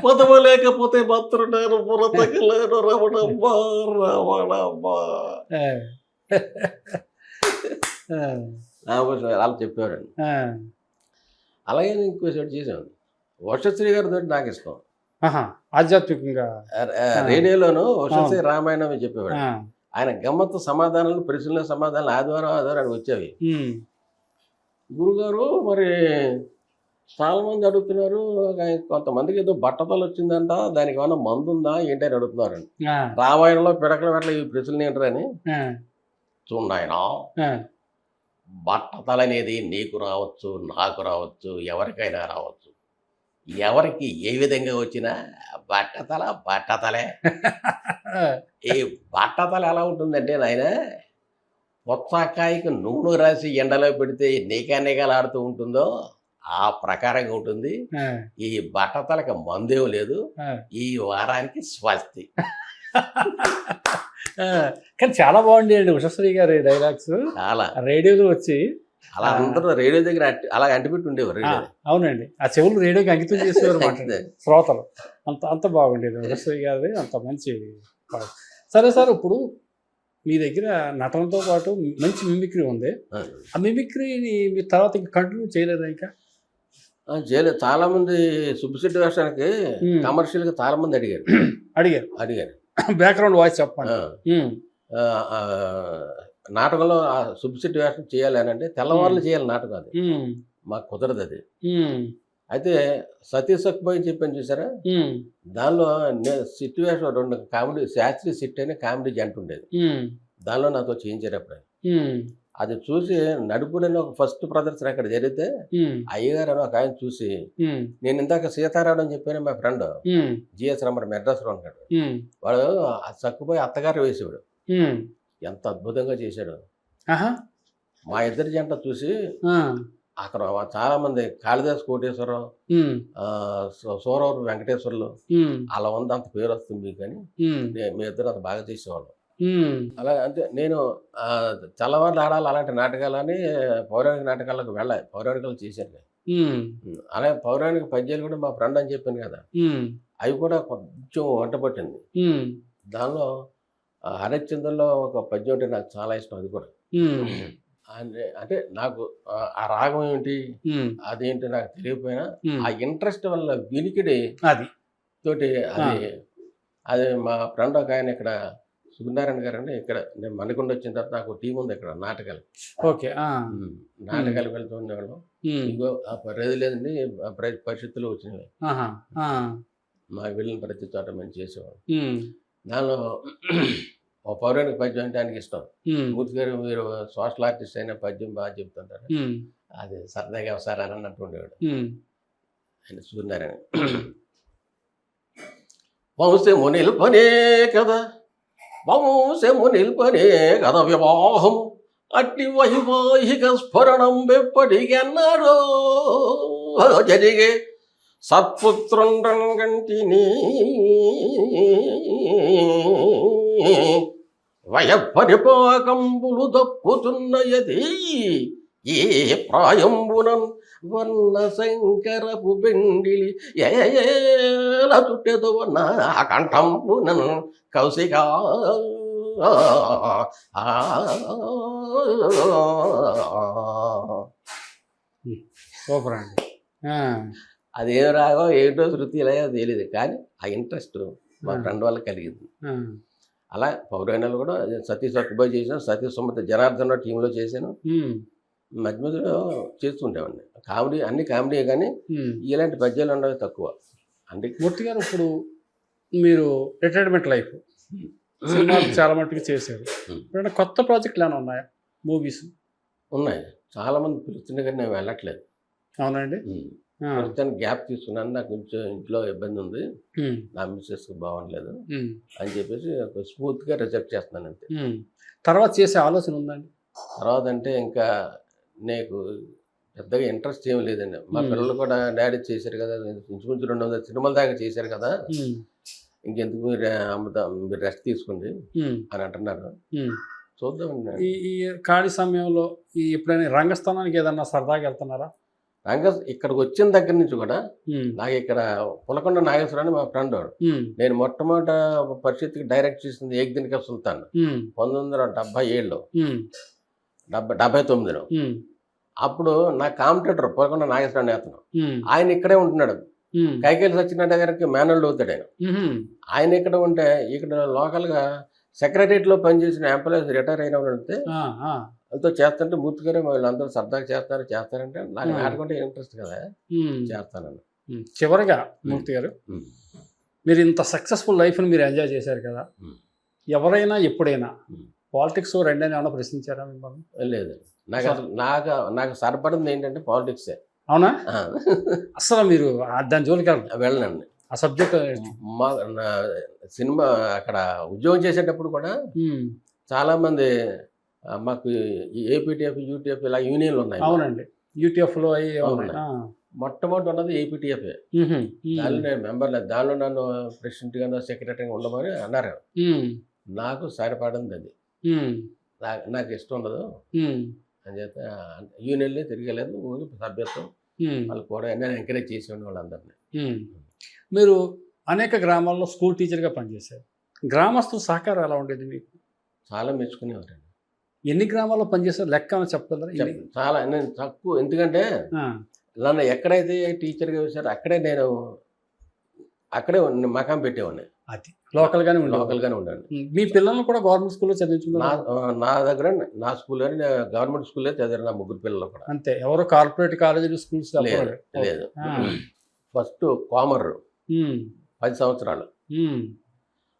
పదవ లేకపోతే మాత్రం నేను బ్రతకలేను రమణమ్మ రమణమ్మ అలా చెప్పారండి. అలాగే ఇంకో చోటు చేశాను. వర్షశ్రీ గారితో నాకు ఇష్టం. ఆధ్యాత్మికంగా రేడియోలోను వర్షశ్రీ రామాయణం చెప్పేవాడు. ఆయన గమ్మత్తు సమాధానాలు, ప్రశ్నల సమాధానాలు ఆదివారం వచ్చేవి. గురుగారు మరి చాలా మంది అడుగుతున్నారు, కొంతమందికి ఏదో బట్టతలు వచ్చిందంట, దానికి ఏమన్నా మందు ఉందా ఏంటని అడుగుతున్నారు. రామాయణంలో పిడకల వెట్ల ఈ ప్రశ్నలు ఏంటని చూడాయన. బట్టతల అనేది నీకు రావచ్చు, నాకు రావచ్చు, ఎవరికైనా రావచ్చు. ఎవరికి ఏ విధంగా వచ్చినా బట్టతలే. ఈ బట్టతల ఎలా ఉంటుందంటే నాయన, పొత్తాకాయకు నూనె రాసి ఎండలో పెడితే నీకనేగలాడుతూ ఉంటుందో ఆ ప్రకారంగా ఉంటుంది. ఈ బట్టతలకి మందేం లేదు, ఈ వారానికి స్వస్తి. కానీ చాలా బాగుండేయండి ఉషశ్రీ గారి డైలాగ్స్. చాలా రేడియోలో వచ్చి అలా అందరూ రేడియో దగ్గర అలా అంటిపెట్టి ఉండేవారు. అవునండి, ఆ చెవులు రేడియోకి అంకితం చేసేవారు శ్రోతలు. అంత బాగుండేది ఉషశ్రీ గారి, అంత మంచి. సరే సార్, ఇప్పుడు మీ దగ్గర నటనతో పాటు మంచి మిమిక్రీ ఉంది. ఆ మిమిక్రీని మీ తర్వాత ఇంకా కంటిన్యూ చేయలేదా? ఇంకా చేయలేదు. చాలా మంది సుబ్బిశెట్టి వేషానికి కమర్షియల్గా చాలా మంది అడిగారు. అడిగారు బ్యాక్గ్రౌండ్ వాయిస్ చెప్పండి. ఆ, ఆ, నాటకంలో ఆ సుబ్బిశెట్టి వేషం చేయాలి అని అంటే తెల్లవారులు చేయాలి నాటకం, అది మాకు కుదరదు అది. అయితే సతీ సక్కుబాయి చెప్పాను చూసారా, దానిలో సిట్యువేషన్ 2 కామెడీ, శాస్త్రీయ సిట్ అనే కామెడీ జంట ఉండేది, దానిలో నాతో చేయించారు అప్పుడు. అది చూసి నడుపుడని ఒక ఫస్ట్ ప్రదర్శన అక్కడ జరిగితే అయ్యగారు అని ఒక ఆయన చూసి, నేను ఇందాక సీతారాడు అని చెప్పాను, మా ఫ్రెండ్ జిఎస్ రమణ మెడ్రాస్లో ఉంటాడు, వాడు ఆ సక్కుబాయి అత్తగారు వేసేవాడు, ఎంత అద్భుతంగా చేశాడు. మా ఇద్దరి జంట చూసి అక్కడ చాలా మంది కాళిదాస్ కోటేశ్వరరావు, సూరవరం వెంకటేశ్వర్లు అలా ఉంది, అంత పేరు వస్తుంది మీకు అని మీ ఇద్దరు అంత బాగా చేసేవాళ్ళం. అలా అంటే నేను చల్లవాళ్ళు ఆడాలి అలాంటి నాటకాలని పౌరాణిక నాటకాలకు వెళ్ళాలి, పౌరాణికాలు చేశాను. అలాగే పౌరాణిక పద్యాలు కూడా మా ఫ్రెండ్ అని చెప్పాను కదా, అవి కూడా కొంచెం వంట పట్టింది. దానిలో హరిశ్చంద్రలో ఒక పద్యం అంటే నాకు చాలా ఇష్టం, అది కూడా. అంటే నాకు ఆ రాగం ఏంటి అదేంటి నాకు తెలియకపోయినా ఆ ఇంట్రెస్ట్ వల్ల వినికిడి అది తోటి అది మా ఫ్రెండ్ ఒక ఆయన ఇక్కడ సుబ్రహ్మణ్యం గారు అని, ఇక్కడ నేను మణికొండ వచ్చిన తర్వాత నాకు టీం ఉంది ఇక్కడ నాటకాలు. ఓకే, నాటకాలు వెళ్తూ ఉండేవాళ్ళం. ఇంకో పరిధి లేదండి, పరిస్థితులు వచ్చినవి, మా వెళ్ళిన ప్రతి చోట మేము చేసేవాళ్ళం. దానిలో ఒక పౌరాణిక పద్యం అంటే ఆయనకి ఇష్టం. మూర్తి గారు మీరు సోషల్ ఆర్టిస్ట్ అయిన పద్యం బాగా చెప్తుంటారు, అది సరదాగా ఒకసారి అని అన్నట్టు ఉండేవాడు ఆయన సూర్యనారాయణ. వంశము నిల్పనే కదా, వంశము నిల్పనే కదా వివాహము, అట్టి వైవాహిక స్ఫురణం ఎప్పటికెన్నాడో జరిగే సత్పుత్రుండంగంటిని వయపరిపాకంబులు దప్పుతున్నయది ఏ ప్రాయంబునన్ వన్న శంకరపు బెండిలి ఏల చుట్టెదవ నా కంఠంబునన్ కౌశికా సూపర్ అండి. అదేం రాగో ఏమిటో శృతి ఇలా తెలియదు, కానీ ఆ ఇంట్రెస్ట్ మా ఫ్రెండ్ వల్ల కలిగింది. అలా పౌరాణాలు కూడా సతీ సక్కుబాయి చేశాను, సతీ సుమతి జనార్దన్ టీంలో చేశాను, మధ్య మధ్యలో చేస్తుండేవాడిని. కామెడీ అన్ని కామెడీ, కానీ ఇలాంటి పద్యాలు ఉండవు తక్కువ. అంటే మూర్తి గారు ఇప్పుడు మీరు రిటైర్మెంట్ లైఫ్ సినిమాలు చాలా మట్టుకు చేశారు, ఇప్పుడు కొత్త ప్రాజెక్టులు ఏమైనా ఉన్నాయా? మూవీస్ ఉన్నాయి, చాలా మంది పిలుస్తుండే కానీ నేను వెళ్ళట్లేదు. అవునండి, ప్రస్తుతానికి గ్యాప్ తీసుకున్నాను, నాకు కొంచెం ఇంట్లో ఇబ్బంది ఉంది, నా మిస్సెస్ బాగుండలేదు అని చెప్పేసి స్మూత్గా రిజెక్ట్ చేస్తున్నాను అంతే. తర్వాత చేసే ఆలోచన ఉందండి? తర్వాత అంటే ఇంకా నీకు పెద్దగా ఇంట్రెస్ట్ ఏమి లేదండి. మా పిల్లలు కూడా డాడీ చేశారు కదా, ఇంచుమించు 200 సినిమాల దాకా చేశారు కదా, ఇంకెందుకు మీరు రెస్ట్ తీసుకోండి అని అంటున్నారు. చూద్దామండి. ఈ ఖాళీ సమయంలో ఎప్పుడైనా రంగస్థానానికి ఏదన్నా సరదాగా వెళ్తున్నారా? ఇక్కడికి వచ్చిన దగ్గర నుంచి కూడా నాకు ఇక్కడ పులకొండ నాగేశ్వరరావు మా ఫ్రెండ్ వాడు, నేను మొట్టమొదట పరిస్థితికి డైరెక్ట్ చేసింది ఏక్ దిన్ కా సుల్తాన్ 1977లో 79లో. అప్పుడు నా కాంపిటేటర్ పులకొండ నాగేశ్వరరావు అతను, ఆయన ఇక్కడే ఉంటున్నాడు, కైకేలి సత్యనారాయణ గారికి మేనల్డ్ అవుతాడు ఆయన. ఆయన ఇక్కడ ఉంటే ఇక్కడ లోకల్గా సెక్రటరియట్లో పనిచేసిన ఎంప్లాయీస్ రిటైర్ అయిన వాళ్ళు వెళ్తే వాళ్ళతో చేస్తుంటే మూర్తి గారు వీళ్ళందరూ సరదాగా చేస్తారంటే నాకు నాటకంటే ఇంట్రెస్ట్ కదా, చేస్తానని. చివరిగా మూర్తి గారు, మీరు ఇంత సక్సెస్ఫుల్ లైఫ్ని మీరు ఎంజాయ్ చేశారు కదా, ఎవరైనా ఎప్పుడైనా పాలిటిక్స్ రెండైనా ఏమైనా ప్రశ్నించారా మిమ్మల్ని? లేదు, నాకు అసలు నాకు సరిపడింది ఏంటంటే పాలిటిక్సే. అవునా? అసలు మీరు దాని జోలికి వెళ్ళనండి. ఆ సబ్జెక్ట్ మా సినిమా అక్కడ ఉద్యోగం చేసేటప్పుడు కూడా చాలామంది మాకు ఏపీటీఎఫ్ యూటీఎఫ్ ఇలా యూనియన్లు ఉన్నాయి. అవునండి, యూటీఎఫ్లో మొట్టమొదటి ఉన్నది ఏపీటీఎఫ్. దానిలో నేను మెంబర్ లేదు, దానిలో నన్ను ప్రెసిడెంట్గా సెక్రటరీగా ఉండమని అన్నారు. నాకు సరిపడింది అది, నాకు ఇష్టం ఉండదు అని చెప్పి యూనియన్లే తిరగలేదు, ఊరి సభ్యత్వం వాళ్ళు కూడా నేను ఎంకరేజ్ చేసేవాడిని వాళ్ళందరినీ. మీరు అనేక గ్రామాల్లో స్కూల్ టీచర్గా పనిచేశారు, గ్రామస్తుల సహకారం ఎలా ఉండేది మీకు? చాలా మెచ్చుకునేవారండి. ఎన్ని గ్రామాల్లో పనిచేశారు లెక్క అని చెప్పగలరా? చాలా నేను తక్కువ, ఎందుకంటే నన్ను ఎక్కడైతే టీచర్గా వేశారో అక్కడే మకాం పెట్టేవాడిని. అది లోకల్గానే ఉండేవాళ్ళు. లోకల్గానే ఉండండి. మీ పిల్లల్ని కూడా గవర్నమెంట్ స్కూల్లో చదివించుకున్నారు? నా దగ్గర నా స్కూల్లోనే గవర్నమెంట్ స్కూల్లో చదివారు నా ముగ్గురు పిల్లలు కూడా. అంతే, ఎవరో కార్పొరేట్ కాలేజీలు స్కూల్స్ లేదు. ఫస్ట్ కామర్ 10 సంవత్సరాలు.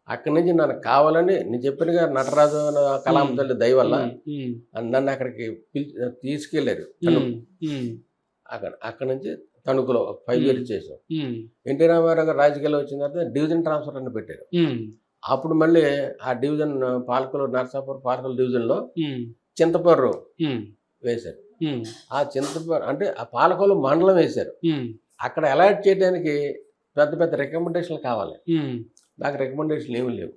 అక్కడి నుంచి నన్ను కావాలని నేను చెప్పినగా నటరాజు కలాం తల్లి దయ వల్ల నన్ను అక్కడికి తీసుకెళ్ళారు. అక్కడ నుంచి తణుకులో 5 years చేసాం. ఎన్టీ రామారావు గారు రాజకీయాల్లో వచ్చిన తర్వాత డివిజన్ ట్రాన్స్ఫర్ అని పెట్టారు. అప్పుడు మళ్ళీ ఆ డివిజన్ పాలకొల్లు నరసాపురం పాలకొల్లు డివిజన్లో చింతపర్రు వేశారు. ఆ చింతపర్రు అంటే ఆ పాలకొల్లు మండలం వేశారు. అక్కడ అలాట్ చేయడానికి పెద్ద పెద్ద రికమెండేషన్లు కావాలి. నాకు రికమెండేషన్లు ఏమి లేవు.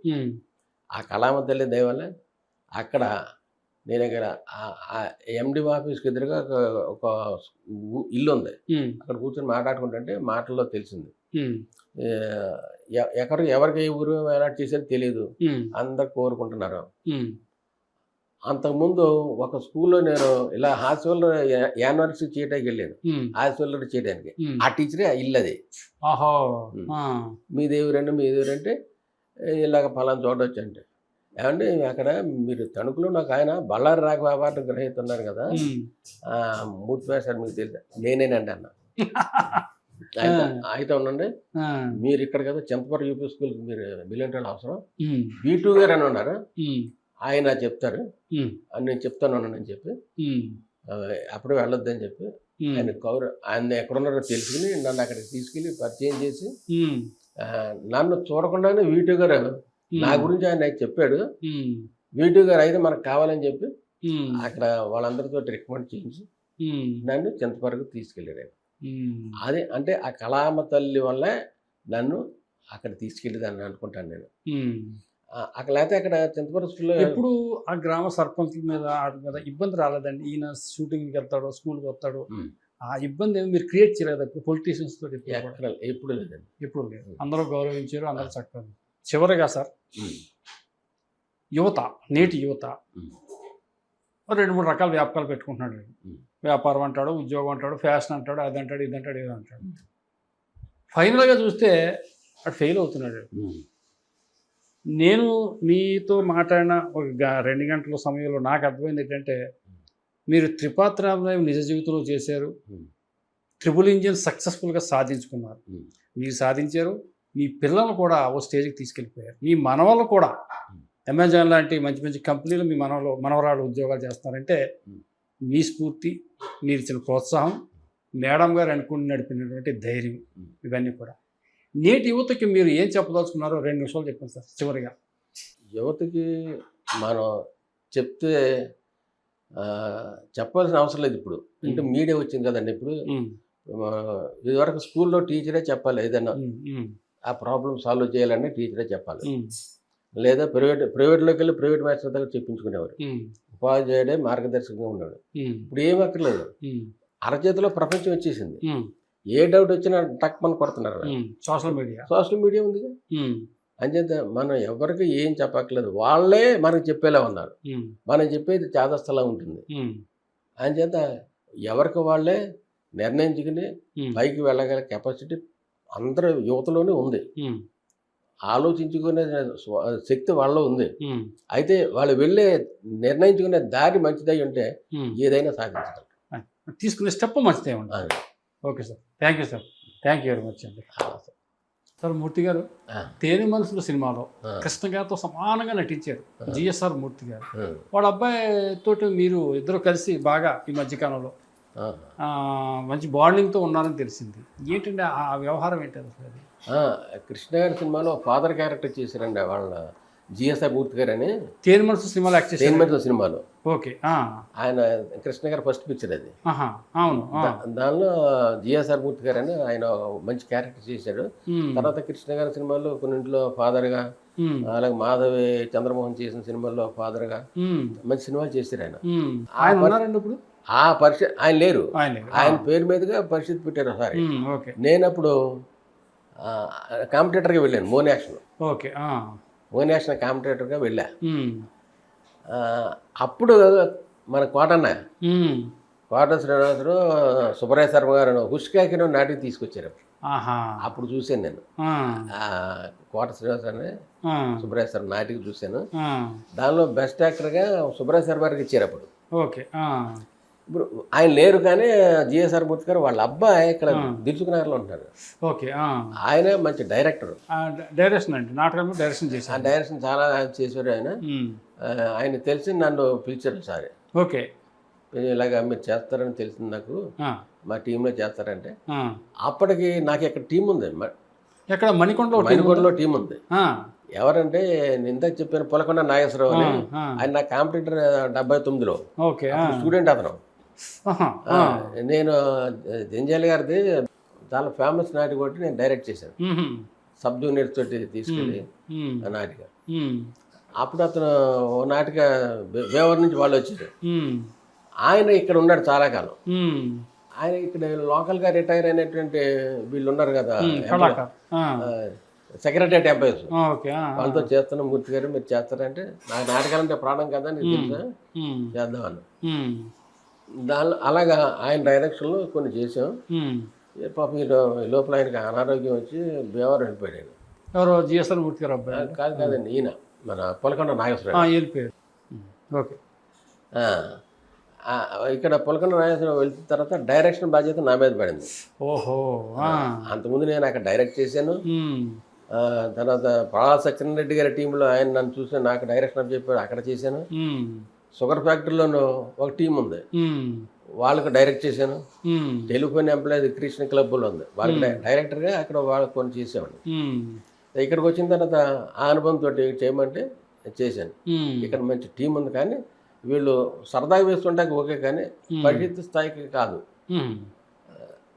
ఆ కళామ తల్లి దయ వల్ల అక్కడ నేను ఇక్కడ ఎండి ఆఫీస్కి ఎదురుగా ఒక ఇల్లు ఉంది. అక్కడ కూర్చొని మాట్లాడుకుంటుంటే మాటల్లో తెలిసింది ఎవరికి ఏ ఊరు అలాట్ చేసేది తెలియదు, అందరు కోరుకుంటున్నారు. అంతకుముందు ఒక స్కూల్లో నేను ఇలా హాస్పిటల్ యానివర్సరీ చేయడానికి వెళ్ళాను. హాస్పిటల్ చేయడానికి ఆ టీచరే ఇల్లు అది. మీదేవురంటే ఇలాగ పలానా చోట వచ్చంటే ఏమంటే అక్కడ మీరు తణుకులో నాకు ఆయన బళ్ళారి రాఘవ అవార్డు గ్రహీత ఉన్నారు కదా, మూర్తి సార్ మీకు తెలుసా? నేనేనండి అన్న. అయితే ఉండండి, మీరు ఇక్కడ కదా చింతపర్రు యూపీ స్కూల్కి మీరు బిలియన్ అవసరం, B2 గారు అని ఉన్నారు, ఆయన చెప్తారు అని నేను చెప్తాను అని చెప్పి అప్పుడే వెళ్ళొద్దని చెప్పి ఆయన ఎక్కడున్నారో తెలుసుకుని నన్ను అక్కడికి తీసుకెళ్ళి పరిచయం చేసి నన్ను చూడకుండానే V2 గారు నా గురించి ఆయన చెప్పాడు. V2 గారు అయితే మనకు కావాలని చెప్పి అక్కడ వాళ్ళందరితో రికమెండ్ చేయించి నన్ను చింతపర్రుకు తీసుకెళ్ళాడు ఆయన. అదే అంటే ఆ కళామ తల్లి వల్ల నన్ను అక్కడ తీసుకెళ్ళేదాన్ని అనుకుంటాను నేను. అక్కడ లేకపోతే అక్కడ చింతపర్రు స్కూల్లో ఎప్పుడు ఆ గ్రామ సర్పంచుల మీద ఇబ్బంది రాలేదండి? ఈయన షూటింగ్కి వెళ్తాడు, స్కూల్కి వస్తాడు, ఆ ఇబ్బంది ఏమి మీరు క్రియేట్ చేయలేదు ఇప్పుడు పొలిటీషియన్స్ తోటి? ఎప్పుడు లేదండి, ఎప్పుడు లేదు. అందరూ గౌరవించారు, అందరూ చక్కగా. చివరిగా సార్, యువత, నేటి యువత 2-3 రకాల వ్యాపకాలు పెట్టుకుంటున్నాడు. వ్యాపారం అంటాడు, ఉద్యోగం అంటాడు, ఫ్యాషన్ అంటాడు, అది అంటాడు, ఇది అంటాడు, ఇది అంటాడు. ఫైనల్గా చూస్తే అటు ఫెయిల్ అవుతున్నాడు. నేను మీతో మాట్లాడిన ఒక 2 గంటల సమయంలో నాకు అర్థమైంది ఏంటంటే, మీరు త్రిపాత్రాభినయం నిజ జీవితంలో చేశారు, ట్రిపుల్ ఇంజిన్ సక్సెస్ఫుల్గా సాధించుకున్నారు. మీరు సాధించారు, మీ పిల్లలు కూడా ఓ స్టేజ్కి తీసుకెళ్ళిపోయారు. మీ మనవలు కూడా అమెజాన్ లాంటి మంచి మంచి కంపెనీలు మీ మనవరాలు ఉద్యోగాలు చేస్తున్నారంటే మీ స్ఫూర్తి, మీరు ఇచ్చిన ప్రోత్సాహం, మేడం గారు అనుకుని నడిపినటువంటి ధైర్యం, ఇవన్నీ కూడా. నేటి యువతకి మీరు ఏం చెప్పదలుచుకున్నారో 2 నిమిషాలు చెప్పండి సార్ చివరిగా. యువతకి మనం చెప్తే చెప్పాల్సిన అవసరం లేదు. ఇప్పుడు అంటే మీడియా వచ్చింది కదండి. ఇప్పుడు ఇదివరకు స్కూల్లో టీచరే చెప్పాలి, ఏదైనా ఆ ప్రాబ్లం సాల్వ్ చేయాలని టీచరే చెప్పాలి. లేదా ప్రైవేట్లోకి వెళ్ళి ప్రైవేట్ మాస్టర్ దగ్గర చెప్పించుకునేవారు. ఉపాధ్యాయుడే మార్గదర్శకంగా ఉన్నాడు. ఇప్పుడు ఏం అక్కర్లేదు, అరచేతిలో ప్రపంచం వచ్చేసింది. ఏ డౌట్ వచ్చినా టక్ మన కొడుతున్నారు. సోషల్ మీడియా ఉందిగా. అంచేత మనం ఎవరికి ఏం చెప్పక్కర్లేదు, వాళ్ళే మనకు చెప్పేలా ఉన్నారు. మనం చెప్పేది చాదస్తలా ఉంటుంది. అంచేత ఎవరికి వాళ్ళే నిర్ణయించుకుని పైకి వెళ్ళగల కెపాసిటీ అందరూ యువతలోనే ఉంది. ఆలోచించుకునే శక్తి వాళ్ళలో ఉంది. అయితే వాళ్ళు వెళ్ళే నిర్ణయించుకునే దారి మంచిదై ఉంటే ఏదైనా సాధించగలరు. తీసుకునే స్టెప్ మంచిదే ఉంటుంది. Okay sir, thank you sir, thank you very much అండి. సార్, మూర్తి గారు తేనె మనసుల సినిమాలో కృష్ణ గారితో సమానంగా నటించారు GSR మూర్తి గారు. వాళ్ళ అబ్బాయి తోటి మీరు ఇద్దరు కలిసి బాగా ఈ మధ్యకాలంలో మంచి బాండింగ్తో ఉన్నారని తెలిసింది. ఏంటంటే ఆ వ్యవహారం ఏంటి అసలు? కృష్ణ గారి సినిమాలో ఫాదర్ క్యారెక్టర్ చేశారండి వాళ్ళ GSR మూర్తి గారు అని. తేనె మనసుల సినిమాలో యాక్ట్ చేశారు. తేనె మనసుల సినిమాలో. ఓకే. ఆయన కృష్ణ గారు ఫస్ట్ పిక్చర్ అది. అవును. దానిలో GSR మూర్తి గారు అని ఆయన మంచి క్యారెక్టర్ చేశాడు. తర్వాత కృష్ణ గారి సినిమాలో కొన్నింటిలో ఫాదర్గా, అలాగే మాధవి చంద్రమోహన్ చేసిన సినిమాల్లో ఫాదర్గా మంచి సినిమాలు చేశారు ఆయన. ఇప్పుడు ఆ పరిషత్ ఆయన లేరు, ఆయన పేరు మీదుగా పరిషత్ పెట్టారు ఒకసారి. నేను అప్పుడు కాంపిటేటర్గా వెళ్ళాను మోన్ యాక్షన్. ఓకే. మోన్ యాక్షన్ కాంపిటేటర్గా వెళ్ళా. అప్పుడు మన కోటన్న కోట శ్రీనివాసరావు సుబ్బరాయ శర్మ గారు హుష్కాకిన నాటికి తీసుకొచ్చారు. ఆహా. అప్పుడు చూశాను నేను ఆ. కోట శ్రీనివాసరావు ఆ. సుబ్బరాయ శర్మ నాటికి చూశాను. ఆ. దానిలో బెస్ట్ యాక్టర్గా సుబ్బరాయ శర్మ గారికి ఇచ్చారు అప్పుడు. ఓకే. ఆ. ఇప్పుడు ఆయన లేరు కానీ జిఎస్ఆర్ మూర్తి గారు వాళ్ళ అబ్బాయి ఇక్కడ దిల్సుకునగర్లో ఉంటారు. ఓకే. ఆయన మంచి డైరెక్టర్. డైరెక్షన్ అండి, నాటకం డైరెక్షన్ ఆ చేశారు. డైరెక్షన్ చాలా చేశారు ఆయన. ఆయన తెలిసి నన్ను పిలిచారు సార్. ఓకే. ఇలాగ మీరు చేస్తారని తెలిసింది నాకు, ఆ. మా టీంలో చేస్తారంటే. ఆ. అప్పటికి నాకు ఇక్కడ టీం ఉంది, ఎక్కడ మణికొండలో మణికొండలో టీం ఉంది. ఆ. ఎవరంటే నేను ఇందాక చెప్పాను పులకొండ నాగేశ్వరరావు అని. ఆయన నా కాంపిటేటర్ 79లో. ఓకే. స్టూడెంట్ అతను. ఆహా. నేను జంజాలి గారిది చాలా ఫేమస్ నాటిక కొట్టి నేను డైరెక్ట్ చేశాను. సబ్ జూనియర్స్ తోటి తీసుకెళ్ళి ఆ నాటిక. అప్పుడు అతను ఓ నాటిక వేవర్ నుంచి వాళ్ళు వచ్చారు. ఆయన ఇక్కడ ఉన్నాడు చాలా కాలం. ఆయన ఇక్కడ లోకల్గా రిటైర్ అయినటువంటి వీళ్ళు ఉన్నారు కదా, సెక్రటరియట్ ఎంప్లాయీస్, వాళ్ళతో చేస్తున్న మూర్తి గారు మీరు చేస్తారంటే నాకు నాటకాలంటే ప్రాణం కదా నీకు తెలుసా, చేద్దామని. దానిలో అలాగా ఆయన డైరెక్షన్లో కొన్ని చేసాం. పాపం ఈ లోపల ఆయనకి అనారోగ్యం వచ్చి భీమవరం వెళ్ళిపోయాడు. ఎవరో జిఎస్ఆర్ మూర్తి గారు అబ్బాయి? కాదండి, ఈయన మన పులకొండ నాగేశ్వరరావు వెళ్ళిపోయాడు. ఓకే. ఇక్కడ పులకొండ నాగేశ్వరరావు వెళ్ళిన తర్వాత డైరెక్షన్ బాధ్యత నా మీద పడింది. ఓహో. అంతకుముందు నేను అక్కడ డైరెక్ట్ చేశాను. తర్వాత ప్రహ్లాద్ సత్యనారాయణ గారి టీంలో ఆయన నన్ను చూసి నాకు డైరెక్షన్ చెప్పాడు, అక్కడ చేశాను. షుగర్ ఫ్యాక్టరీలోనూ ఒక టీం ఉంది, వాళ్ళకి డైరెక్ట్ చేశాను. టెలిఫోన్ ఎంప్లాయీ కృష్ణ క్లబ్లో ఉంది, వాళ్ళకి డైరెక్టర్గా అక్కడ వాళ్ళకి కొన్ని చేసేవాడిని. ఇక్కడికి వచ్చిన తర్వాత ఆ అనుభవంతో చేయమంటే చేశాను. ఇక్కడ మంచి టీం ఉంది, కానీ వీళ్ళు సరదాగా వేస్తుంటాక ఓకే, కానీ పరిషత్ స్థాయికి కాదు.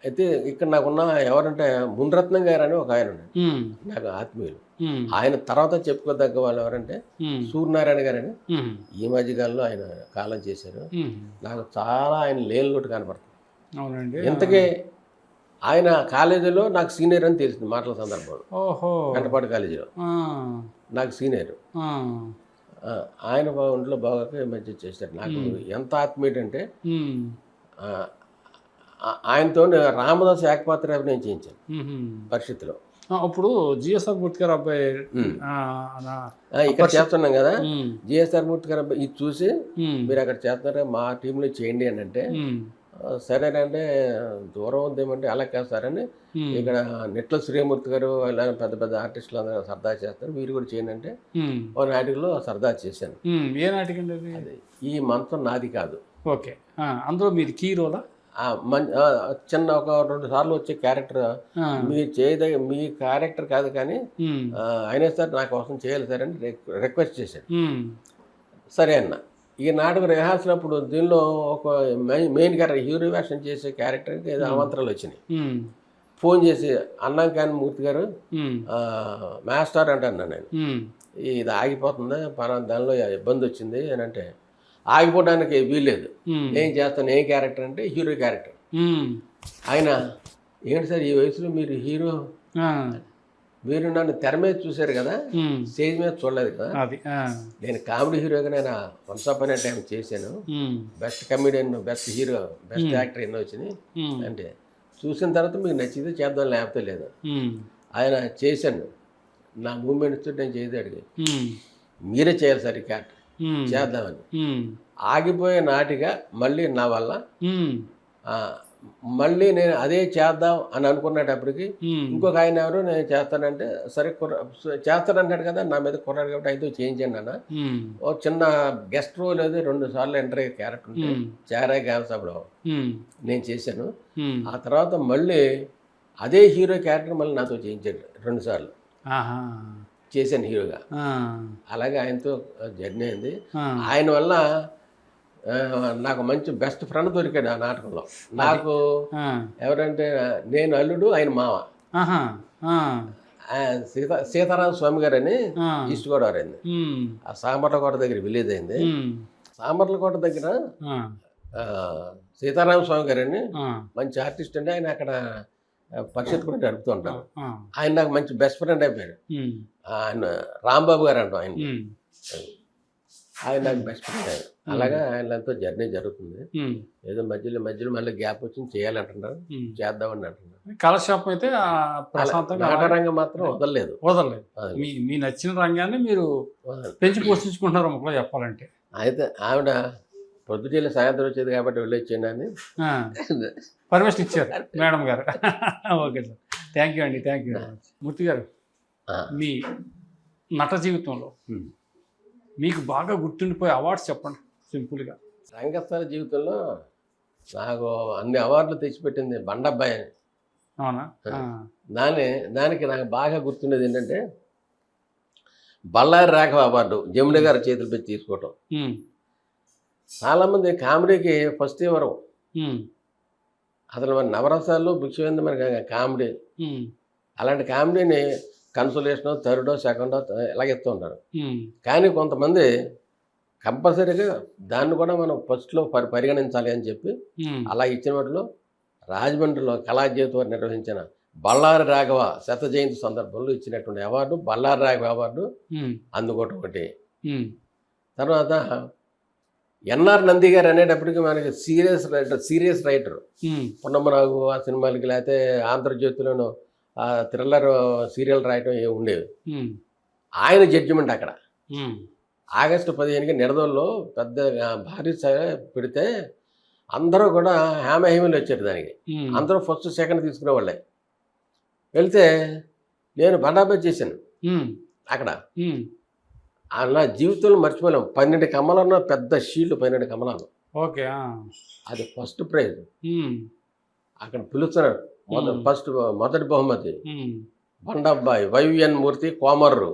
అయితే ఇక్కడ నాకున్న ఎవరంటే మునిరత్నం గారు అని ఒక ఆయన ఉన్నాడు, నాకు ఆత్మీయులు. ఆయన తర్వాత చెప్పుకోదగ్గ వాళ్ళు ఎవరంటే సూర్యనారాయణ గారని. ఈ మధ్యకాలంలో ఆయన కాలం చేశారు. నాకు చాలా ఆయన లేనిలోటు కనపడుతుంది. ఇంతకీ ఆయన కాలేజీలో నాకు సీనియర్ అని తెలిసింది మాటల సందర్భంలో. గంటపాటి కాలేజీలో నాకు సీనియర్. ఆయన ఒంట్లో బాగా మంచి చేశారు. నాకు ఎంత ఆత్మీయుడు అంటే ఆయనతో రామదాస్ ఏకపాత్ర నేను చేయించాను పరిషత్తులో. అప్పుడు జిఎస్ఆర్ మూర్తి గారు అబ్బాయి ఇక్కడ చేస్తున్నాం కదా, జిఎస్ఆర్ మూర్తి గారు అబ్బాయి ఇది చూసి మీరు అక్కడ చేస్తున్నారా మా టీంలో చేయండి అని అంటే, సరేనంటే దూరం ఉందేమంటే అలా చేస్తారని ఇక్కడ నెట్ల శ్రీమూర్తి గారు ఇలా పెద్ద పెద్ద ఆర్టిస్టులు అందరూ సరదా చేస్తారు, మీరు కూడా చేయండి అంటే ఓ నాటికలో సరదా చేశాను. ఏ నాటిక అండి అది? ఈ మంచం నాది కాదు. ఓకే. అందులో మీది కీ రోలా? చిన్న ఒక 2 సార్లు వచ్చే క్యారెక్టర్ మీరు మీ క్యారెక్టర్ కాదు, కానీ అయినా సార్ నా కోసం చేయాలి సార్ అని రిక్వెస్ట్ చేశాడు. సరే అన్న. ఈ నాటకం రిహార్సల్ అప్పుడు దీనిలో ఒక మెయిన్ క్యారెక్టర్ హీరో వేషం చేసే క్యారెక్టర్కి ఏదో అవంతరాలు వచ్చినాయి. ఫోన్ చేసి అన్నాం కానీ మూర్తి గారు మాస్టర్ అంటాను నేను, ఇది ఆగిపోతుంది పలానా దానిలో ఇబ్బంది వచ్చింది అని అంటే, ఆగిపోవడానికి వీల్లేదు, నేను చేస్తాను. ఏం క్యారెక్టర్ అంటే హీరో క్యారెక్టర్. ఆయన ఏంటి సార్ ఈ వయసులో మీరు హీరో, మీరు నన్ను తెర మీద చూశారు కదా, స్టేజ్ మీద చూడలేదు కదా. నేను కామెడీ హీరోగా నేను వన్స్ అపాన్ ఎ టైం చేశాను, best comedian, best hero, best actor ఎన్నో వచ్చినాయి అంటే, చూసిన తర్వాత మీకు నచ్చితే చేద్దాం లేకపోతే లేదు. ఆయన చేశాను, నా మూమెంట్స్ నేను చేసి అడిగి మీరే చేయాలి సార్ ఈ క్యారెక్టర్ చేద్దామని. ఆగిపోయే నాటిగా మళ్ళీ నా వల్ల మళ్ళీ నేను అదే చేద్దాం అని అనుకునేటప్పటికి ఇంకొక ఆయన ఎవరు నేను చేస్తానంటే, సరే చేస్తానంటాడు కదా నా మీద కుర్రాడు కాబట్టి అయితే చేయించండి అన్న. ఒక చిన్న గెస్ట్ రోల్ అది 2 సార్లు ఎంటర్ అయ్యే క్యారెక్టర్ ఉంటే చారాయ్ గామసాబులో నేను చేశాను. ఆ తర్వాత మళ్ళీ అదే హీరో క్యారెక్టర్ మళ్ళీ నాతో చేయించాడు 2 సార్లు చేశాను హీరోగా. అలాగే ఆయనతో జర్నీ అయింది. ఆయన వల్ల నాకు మంచి బెస్ట్ ఫ్రెండ్ దొరికాడు ఆ నాటకంలో. నాకు ఎవరంటే నేను అల్లుడు, ఆయన మావ. సీతారామ స్వామి గారు అని ఈస్ట్ గోదావరి అయింది. ఆ సామర్లకోట దగ్గర విలేజ్ అయింది. సామర్లకోట దగ్గర సీతారామ స్వామి గారు అని మంచి ఆర్టిస్ట్ అండి. ఆయన అక్కడ పరిషత్ కూడా నడుపుతూ ఉంటాను. ఆయన నాకు మంచి బెస్ట్ ఫ్రెండ్ అయిపోయాడు. ఆయన రాంబాబు గారు అంటాం ఆయన. ఆయన నాకు బెస్ట్ ఫ్రెండ్ ఆయన. అలాగా ఆయనతో జర్నీ జరుగుతుంది. ఏదో మధ్యలో మధ్యలో మళ్ళీ గ్యాప్ వచ్చి చేయాలంటున్నారు, చేద్దామని అంటున్నారు. కాలక్షేపం అయితే ప్రశాంతంగా నాటరంగం మాత్రం వదలలేదు. మీ నచ్చిన రంగాన్ని మీరు పెంచి పోషించుకుంటున్నారు ఒకలో చెప్పాలంటే. అయితే ఆవిడ పొద్దుటిల్లి సాయంత్రం వచ్చేది కాబట్టి వెళ్ళొచ్చాను అని పర్మిషన్ ఇచ్చారు మేడం గారు. ఓకే సార్, థ్యాంక్ యూ అండి, థ్యాంక్ యూ. మూర్తి గారు, మీ నట జీవితంలో మీకు బాగా గుర్తుండిపోయే అవార్డ్స్ చెప్పండి సింపుల్గా. రంగస్థల జీవితంలో నాకు అన్ని అవార్డులు తెచ్చిపెట్టింది బండబ్బాయి అని. అవునా? దానికి నాకు బాగా గుర్తుండేది ఏంటంటే బళ్ళారి రాఘవ అవార్డు జమున గారి చేతులు పెట్టి తీసుకోవటం. చాలామంది కామెడీకి ఫస్ట్ ఇవ్వరు, అసలు మన నవరసాల్లో ముఖ్యమైనది మనకి కామెడీ. అలాంటి కామెడీని కన్సోలేషనో థర్డో సెకండో ఇలాగెత్తూ ఉంటారు. కానీ కొంతమంది కంపల్సరీగా దాన్ని కూడా మనం ఫస్ట్లో పరిగణించాలి అని చెప్పి అలా ఇచ్చిన వాటిలో రాజమండ్రిలో కళాజ్యోతి వారు నిర్వహించిన బళ్ళారి రాఘవ శత జయంతి సందర్భంలో ఇచ్చినటువంటి అవార్డు బళ్ళారి రాఘవ అవార్డు అందుకోవటం ఒకటి. తర్వాత ఎన్ఆర్ నంది గారు అనేటప్పటికి మనకి సీరియస్ రైటర్ పున్నమ్మరావు ఆ సినిమాలకి, లేకపోతే ఆంధ్రజ్యోతిలోనూ థ్రిల్లర్ సీరియల్ రాయటం ఉండేవి. ఆయన జడ్జిమెంట్ అక్కడ ఆగస్టు 15కి నిడదోల్లో పెద్ద భారీ పెడితే అందరూ కూడా హేమహేమలు వచ్చారు దానికి. అందరూ ఫస్ట్ సెకండ్ తీసుకునే వాళ్ళే. వెళ్తే నేను బండాబాయ్ చేశాను అక్కడ. నా జీవితంలో మర్చిపోలేము. 12 కమలాలు, పెద్ద షీల్డ్ 12 కమలాలు. ఓకే, అది ఫస్ట్ ప్రైజ్. అక్కడ పిలుస్తున్నారు. మొదటి బహుమతి బండబ్బాయి వైవిఎన్ మూర్తి కోమర్రు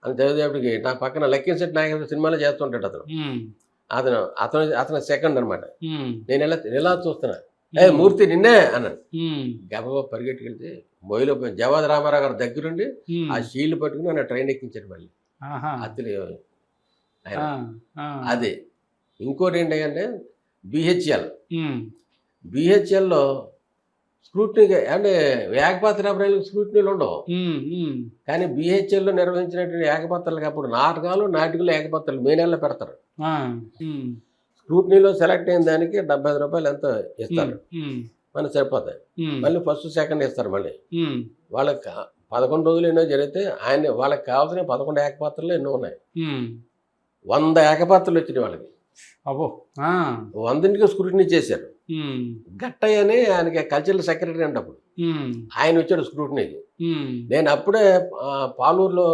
అని చదివేపటికి నా పక్కన లక్కీశెట్టి నాగేశ్వర సినిమాలో చేస్తుంటాడు అతను సెకండ్ అనమాట. నేను ఇలా చూస్తున్నా, మూర్తి నిన్నే అన్నాడు. గబగబా పరిగెట్టుకెళ్తే మొయిలో జవాద్ రామారావు గారి దగ్గరుండి ఆ షీల్డ్ పట్టుకుని నన్ను ట్రైన్ ఎక్కించాడు మళ్ళీ. అది అది ఇంకోటి ఏంటంటే బిహెచ్ఎల్లో స్క్రూటినీ అంటే ఏకపాత్ర అభినయాలకు స్క్రూటినీలు ఉండవు. కానీ బిహెచ్ఎల్లో నిర్వహించినటువంటి ఏకపాత్రలకు అప్పుడు నాటికలు ఏకపాత్రలు మే నెలలో పెడతారు. స్క్రూటినీలో సెలెక్ట్ అయిన దానికి 75 రూపాయలు ఎంతో ఇస్తారు, మనకు సరిపోతాయి. మళ్ళీ ఫస్ట్ సెకండ్ ఇస్తారు. మళ్ళీ వాళ్ళకి 11 రోజులు ఎన్నో జరిగితే వాళ్ళకి కావాల్సిన 11 ఏకపాత్రలు ఎన్నో ఉన్నాయి. 100 ఏకపాత్రలు వచ్చినాయి వాళ్ళకి. 100కి స్క్రూటినీ చేశారు. గట్టయ్య అని ఆయనకి కల్చరల్ సెక్రటరీ అంటే అప్పుడు ఆయన వచ్చాడు స్క్రూటినీకి. నేను అప్పుడే పాలూరులో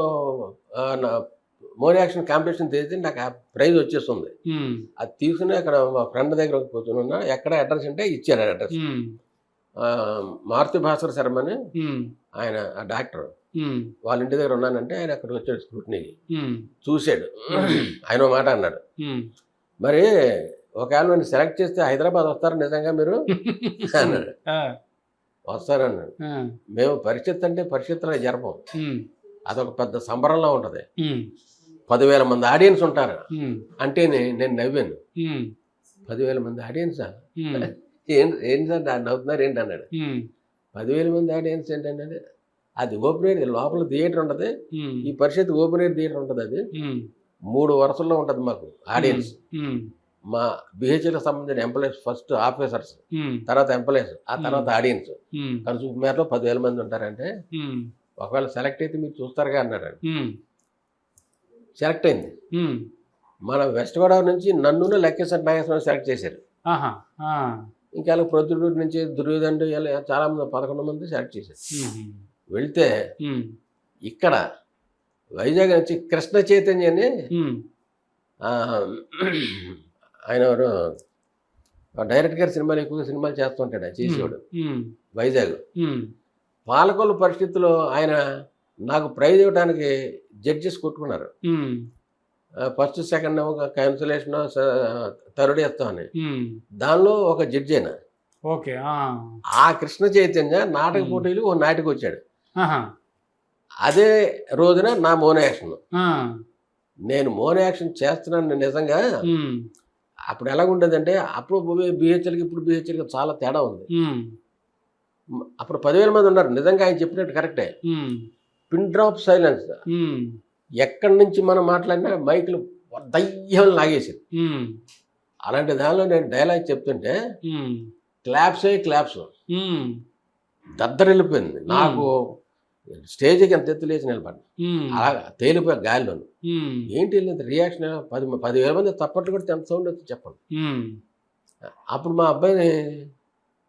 మోర్ యాక్షన్ కాంపిటీషన్ చేసి నాకు ఆ ప్రైజ్ వచ్చేస్తుంది. అది తీసుకుని అక్కడ మా ఫ్రెండ్ దగ్గర కూర్చున్నా. ఎక్కడ అడ్రస్ అంటే ఇచ్చారు అడ్రస్. మారుతి భాస్కర్ శర్మ అని ఆయన ఆ డాక్టర్ వాళ్ళ ఇంటి దగ్గర ఉన్నానంటే ఆయన అక్కడికి వచ్చాడు స్క్రూటినీకి. చూశాడు. ఆయన ఒక మాట అన్నాడు, మరి ఒకవేళ నన్ను సెలెక్ట్ చేస్తే హైదరాబాద్ వస్తారు నిజంగా మీరు అన్నాడు. వస్తారన్నాడు. మేము పరిషత్ అంటే పరిషత్తులో జరపం, అదొక పెద్ద సంబరంలో ఉంటుంది. 10,000 మంది ఆడియన్స్ ఉంటారు అంటే నేను నవ్వాను. 10,000 మంది ఆడియన్సా? ఏంటి సార్ నవ్వుతున్నారు ఏంటి అన్నాడు. 10,000 మంది ఆడియన్స్ ఏంటంటే అది ఓపెన్ ఎయిర్, లోపల థియేటర్ ఉంటుంది. ఈ పరిషత్ ఓపెన్ ఎయిర్ థియేటర్ ఉంటుంది. అది 3 వరుసల్లో ఉంటుంది మాకు ఆడియన్స్. మా బిహెచ్ఎల్కి సంబంధించిన ఎంప్లాయీస్, ఫస్ట్ ఆఫీసర్స్, తర్వాత ఎంప్లాయీస్, ఆ తర్వాత ఆడియన్స్. కన్సూమ్ మేరలో 10,000 మంది ఉంటారంటే ఒకవేళ సెలెక్ట్ అయితే మీరు చూస్తారుగా అన్నాడు. సెలెక్ట్ అయింది. మన వెస్ట్ గోదావరి నుంచి నన్ను లక్కీశెట్టి నాగేశ్వరరావు సెలెక్ట్ చేశారు. ఇంకా ప్రొద్దుటూరు నుంచి దుర్యోధన్ చాలా మంది 11 మంది సెలెక్ట్ చేశారు. వెళ్తే ఇక్కడ వైజాగ్ నుంచి కృష్ణ చైతన్య అని ఆయన ఎవరు డైరెక్టర్ గారి సినిమాలు ఎక్కువగా సినిమాలు చేస్తుంటాడు చేసేవాడు వైజాగ్. పాలకొల్లు పరిస్థితుల్లో ఆయన నాకు ప్రైజ్ ఇవ్వడానికి జడ్జెస్ కొట్టుకున్నారు. ఫస్ట్ సెకండ్ కన్సలేషన్ థర్డ్ ఇస్తామని. దానిలో ఒక జడ్జి అయినా ఆ కృష్ణ చైతన్య నాటక పోటీలు ఓ నాటికి వచ్చాడు. అదే రోజున నా మోనో యాక్షన్. నేను మోనో యాక్షన్ చేస్తున్నాను నిజంగా. అప్పుడు ఎలాగుంటుందంటే అప్పుడు బిహెచ్ఎల్కి ఇప్పుడు బిహెచ్ఎల్కి చాలా తేడా ఉంది. అప్పుడు 10,000 మంది ఉన్నారు. నిజంగా ఆయన చెప్పినట్టు కరెక్టే. Pin drop silence. ఎక్కడి నుంచి మనం మాట్లాడినా మైకులు దయ్యం లాగేసింది. ఉమ్, అలాంటి దానిలో నేను డైలాగ్ చెప్తుంటే ఉమ్, క్లాప్స్ ఉమ్, దద్దరిల్లిపోయింది. నాకు స్టేజ్కి ఎంత ఎత్తు లేచి నిలబడి ఉమ్, అలా తేలిపోయి గాలిలోను. ఉమ్, ఏంటి వెళ్ళింది రియాక్షన్ 10,000 మంది తప్పట్లు కూడా ఎంత సౌండ్ వచ్చి చెప్పండి. ఉమ్, అప్పుడు మా అబ్బాయిని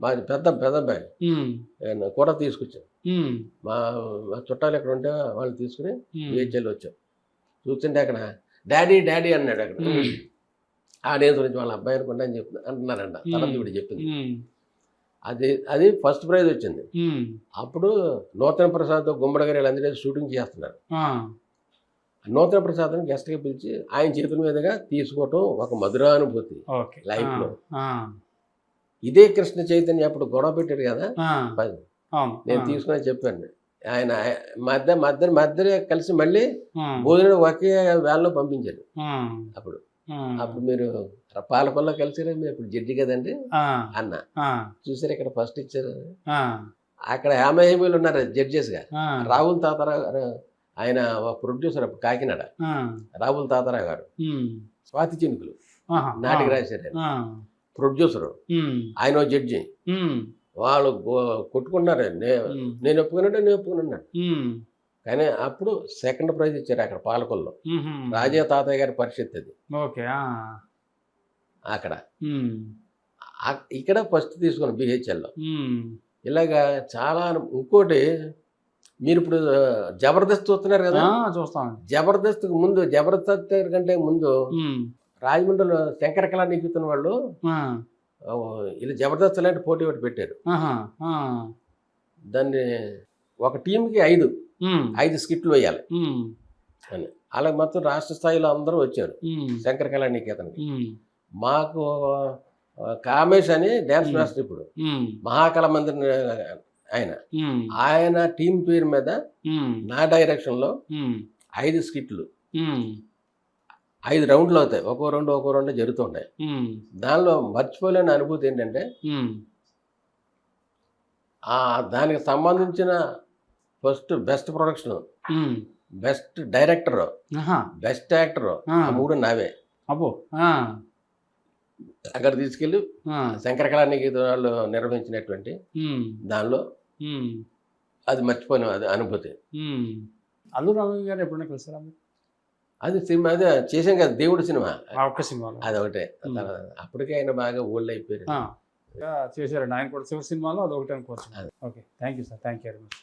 మా పెద్ద అబ్బాయి ఉమ్, కూడా తీసుకొచ్చాను. ఉమ్, మా మా చుట్టాలు ఎక్కడ ఉంటే వాళ్ళు తీసుకుని ఉమ్, బిహెచ్ఎల్ వచ్చాం. చూస్తుంటే అక్కడ డాడీ అన్నాడు. అక్కడ ఆడియన్స్ గురించి వాళ్ళ అబ్బాయి అనుకుంటా అని అంటున్నారంట. తర్వాత ఇప్పుడు చెప్పింది. ఉమ్, అది ఫస్ట్ ప్రైజ్ వచ్చింది. ఉమ్, అప్పుడు నూతన ప్రసాద్ గుమ్మడి గారు వీళ్ళందరూ షూటింగ్ చేస్తున్నారు. ఆ, నూతన ప్రసాద్ని గెస్ట్గా పిలిచి ఆయన చేతుల మీదుగా తీసుకోవటం ఒక మధురానుభూతి ఓకే. లైఫ్లో. ఆ, ఇదే కృష్ణ చైతన్య అప్పుడు గొడవ పెట్టాడు కదా, ఆ, అవును. నేను తీసుకుని చెప్పాను. ఆయన మధ్య కలిసి మళ్ళీ ఆ, భోజనం ఒకే వేళలో పంపించారు. ఆ, అప్పుడు ఆ, అప్పుడు మీరు పాలకొల్లో కలిసిరా, మీరు ఇప్పుడు జడ్జి కదండి ఆ, అన్న. ఆ, చూసారు ఇక్కడ ఫస్ట్ ఇచ్చారు. ఆ, అక్కడ హేమహేమీలు ఉన్నారు జడ్జెస్గా. ఆ, రాహుల్ తాతారావు గారు ఆయన ప్రొడ్యూసర్ అప్పుడు కాకినాడ. ఆ, రాహుల్ తాతారావు గారు ఉమ్, స్వాతి చినుకులు ఆహా, నాటికి రాశారు. ఆయన ఆ, ప్రొడ్యూసరు, ఉమ్, ఆయన ఓ జడ్జి. ఉమ్, వాళ్ళు కొట్టుకున్నారు. ఉమ్, నేను ఒప్పుకున్నాడు. ఉమ్, కానీ అప్పుడు సెకండ్ ప్రైజ్ ఇచ్చారు అక్కడ పాలకొల్లో. ఉహుం. రాజా తాతయ్య గారి పరిషత్ అది ఓకే. ఆ, అక్కడ. ఉమ్, ఇక్కడ ఫస్ట్ తీసుకున్నాను బిహెచ్ఎల్లో. ఉమ్, ఇలాగా చాలా ఇంకోటి మీరు ఇప్పుడు జబర్దస్త్ చూస్తున్నారు కదా. ఆ, చూస్తాం. జబర్దస్త్కి ముందు, జబర్దస్త్ కంటే ముందు ఉమ్, రాజమండ్రిలో శంకర కళా నికేతన్ వాళ్ళు ఆ, ఇలా జబర్దస్త్ లాంటి పోటీ ఒకటి పెట్టారు. ఆహా, ఆ, దాన్ని ఒక టీంకి 5 స్కిట్లు వేయాలి ఉమ్, అని. అలా మొత్తం రాష్ట్ర స్థాయిలో అందరూ వచ్చారు ఉమ్, శంకర కళా నికేతన్కి. ఉమ్, మాకు కామేష్ అని డ్యాన్స్ మాస్టర్ ఇప్పుడు ఉమ్, మహాకళ మందిర్ ఆయన ఉమ్, ఆయన టీం పేరు మీద ఉమ్, నా డైరెక్షన్లో ఉమ్, 5 స్కిట్లు, ఉమ్, 5 రౌండ్లు అవుతాయి. ఒక్కో రౌండ్ జరుగుతుంటాయి. ఉమ్, దానిలో మర్చిపోలేని అనుభూతి ఏంటంటే ఉమ్, దానికి సంబంధించిన ఫస్ట్ బెస్ట్ ప్రొడక్షన్, ఉమ్, బెస్ట్ డైరెక్టర్, ఆహా, బెస్ట్ యాక్టర్, ఆ. 3 నావే. అబ్బో. ఆ, అక్కడ తీసుకెళ్ళి ఆ, శంకర కళా నికేతన్ వాళ్ళు నిర్వహించినటువంటి ఉమ్, దానిలో ఉమ్, అది మర్చిపోయిన అది అనుభూతి. ఉమ్. అల్లు రామయ్య గారు ఎప్పుడైనా కలిసారా మీరు? అది సినిమా అదే చేసాం కదా, దేవుడు సినిమా, ఆ ఒక్క సినిమాలో. అది ఒకటే. అప్పటికే ఆయన బాగా ఓల్డ్ అయిపోయారు. చేశారండి ఆయన కూడా. శివ సినిమాలో అది ఒకటే అనుకోవచ్చు. Okay, thank you sir, thank you very much.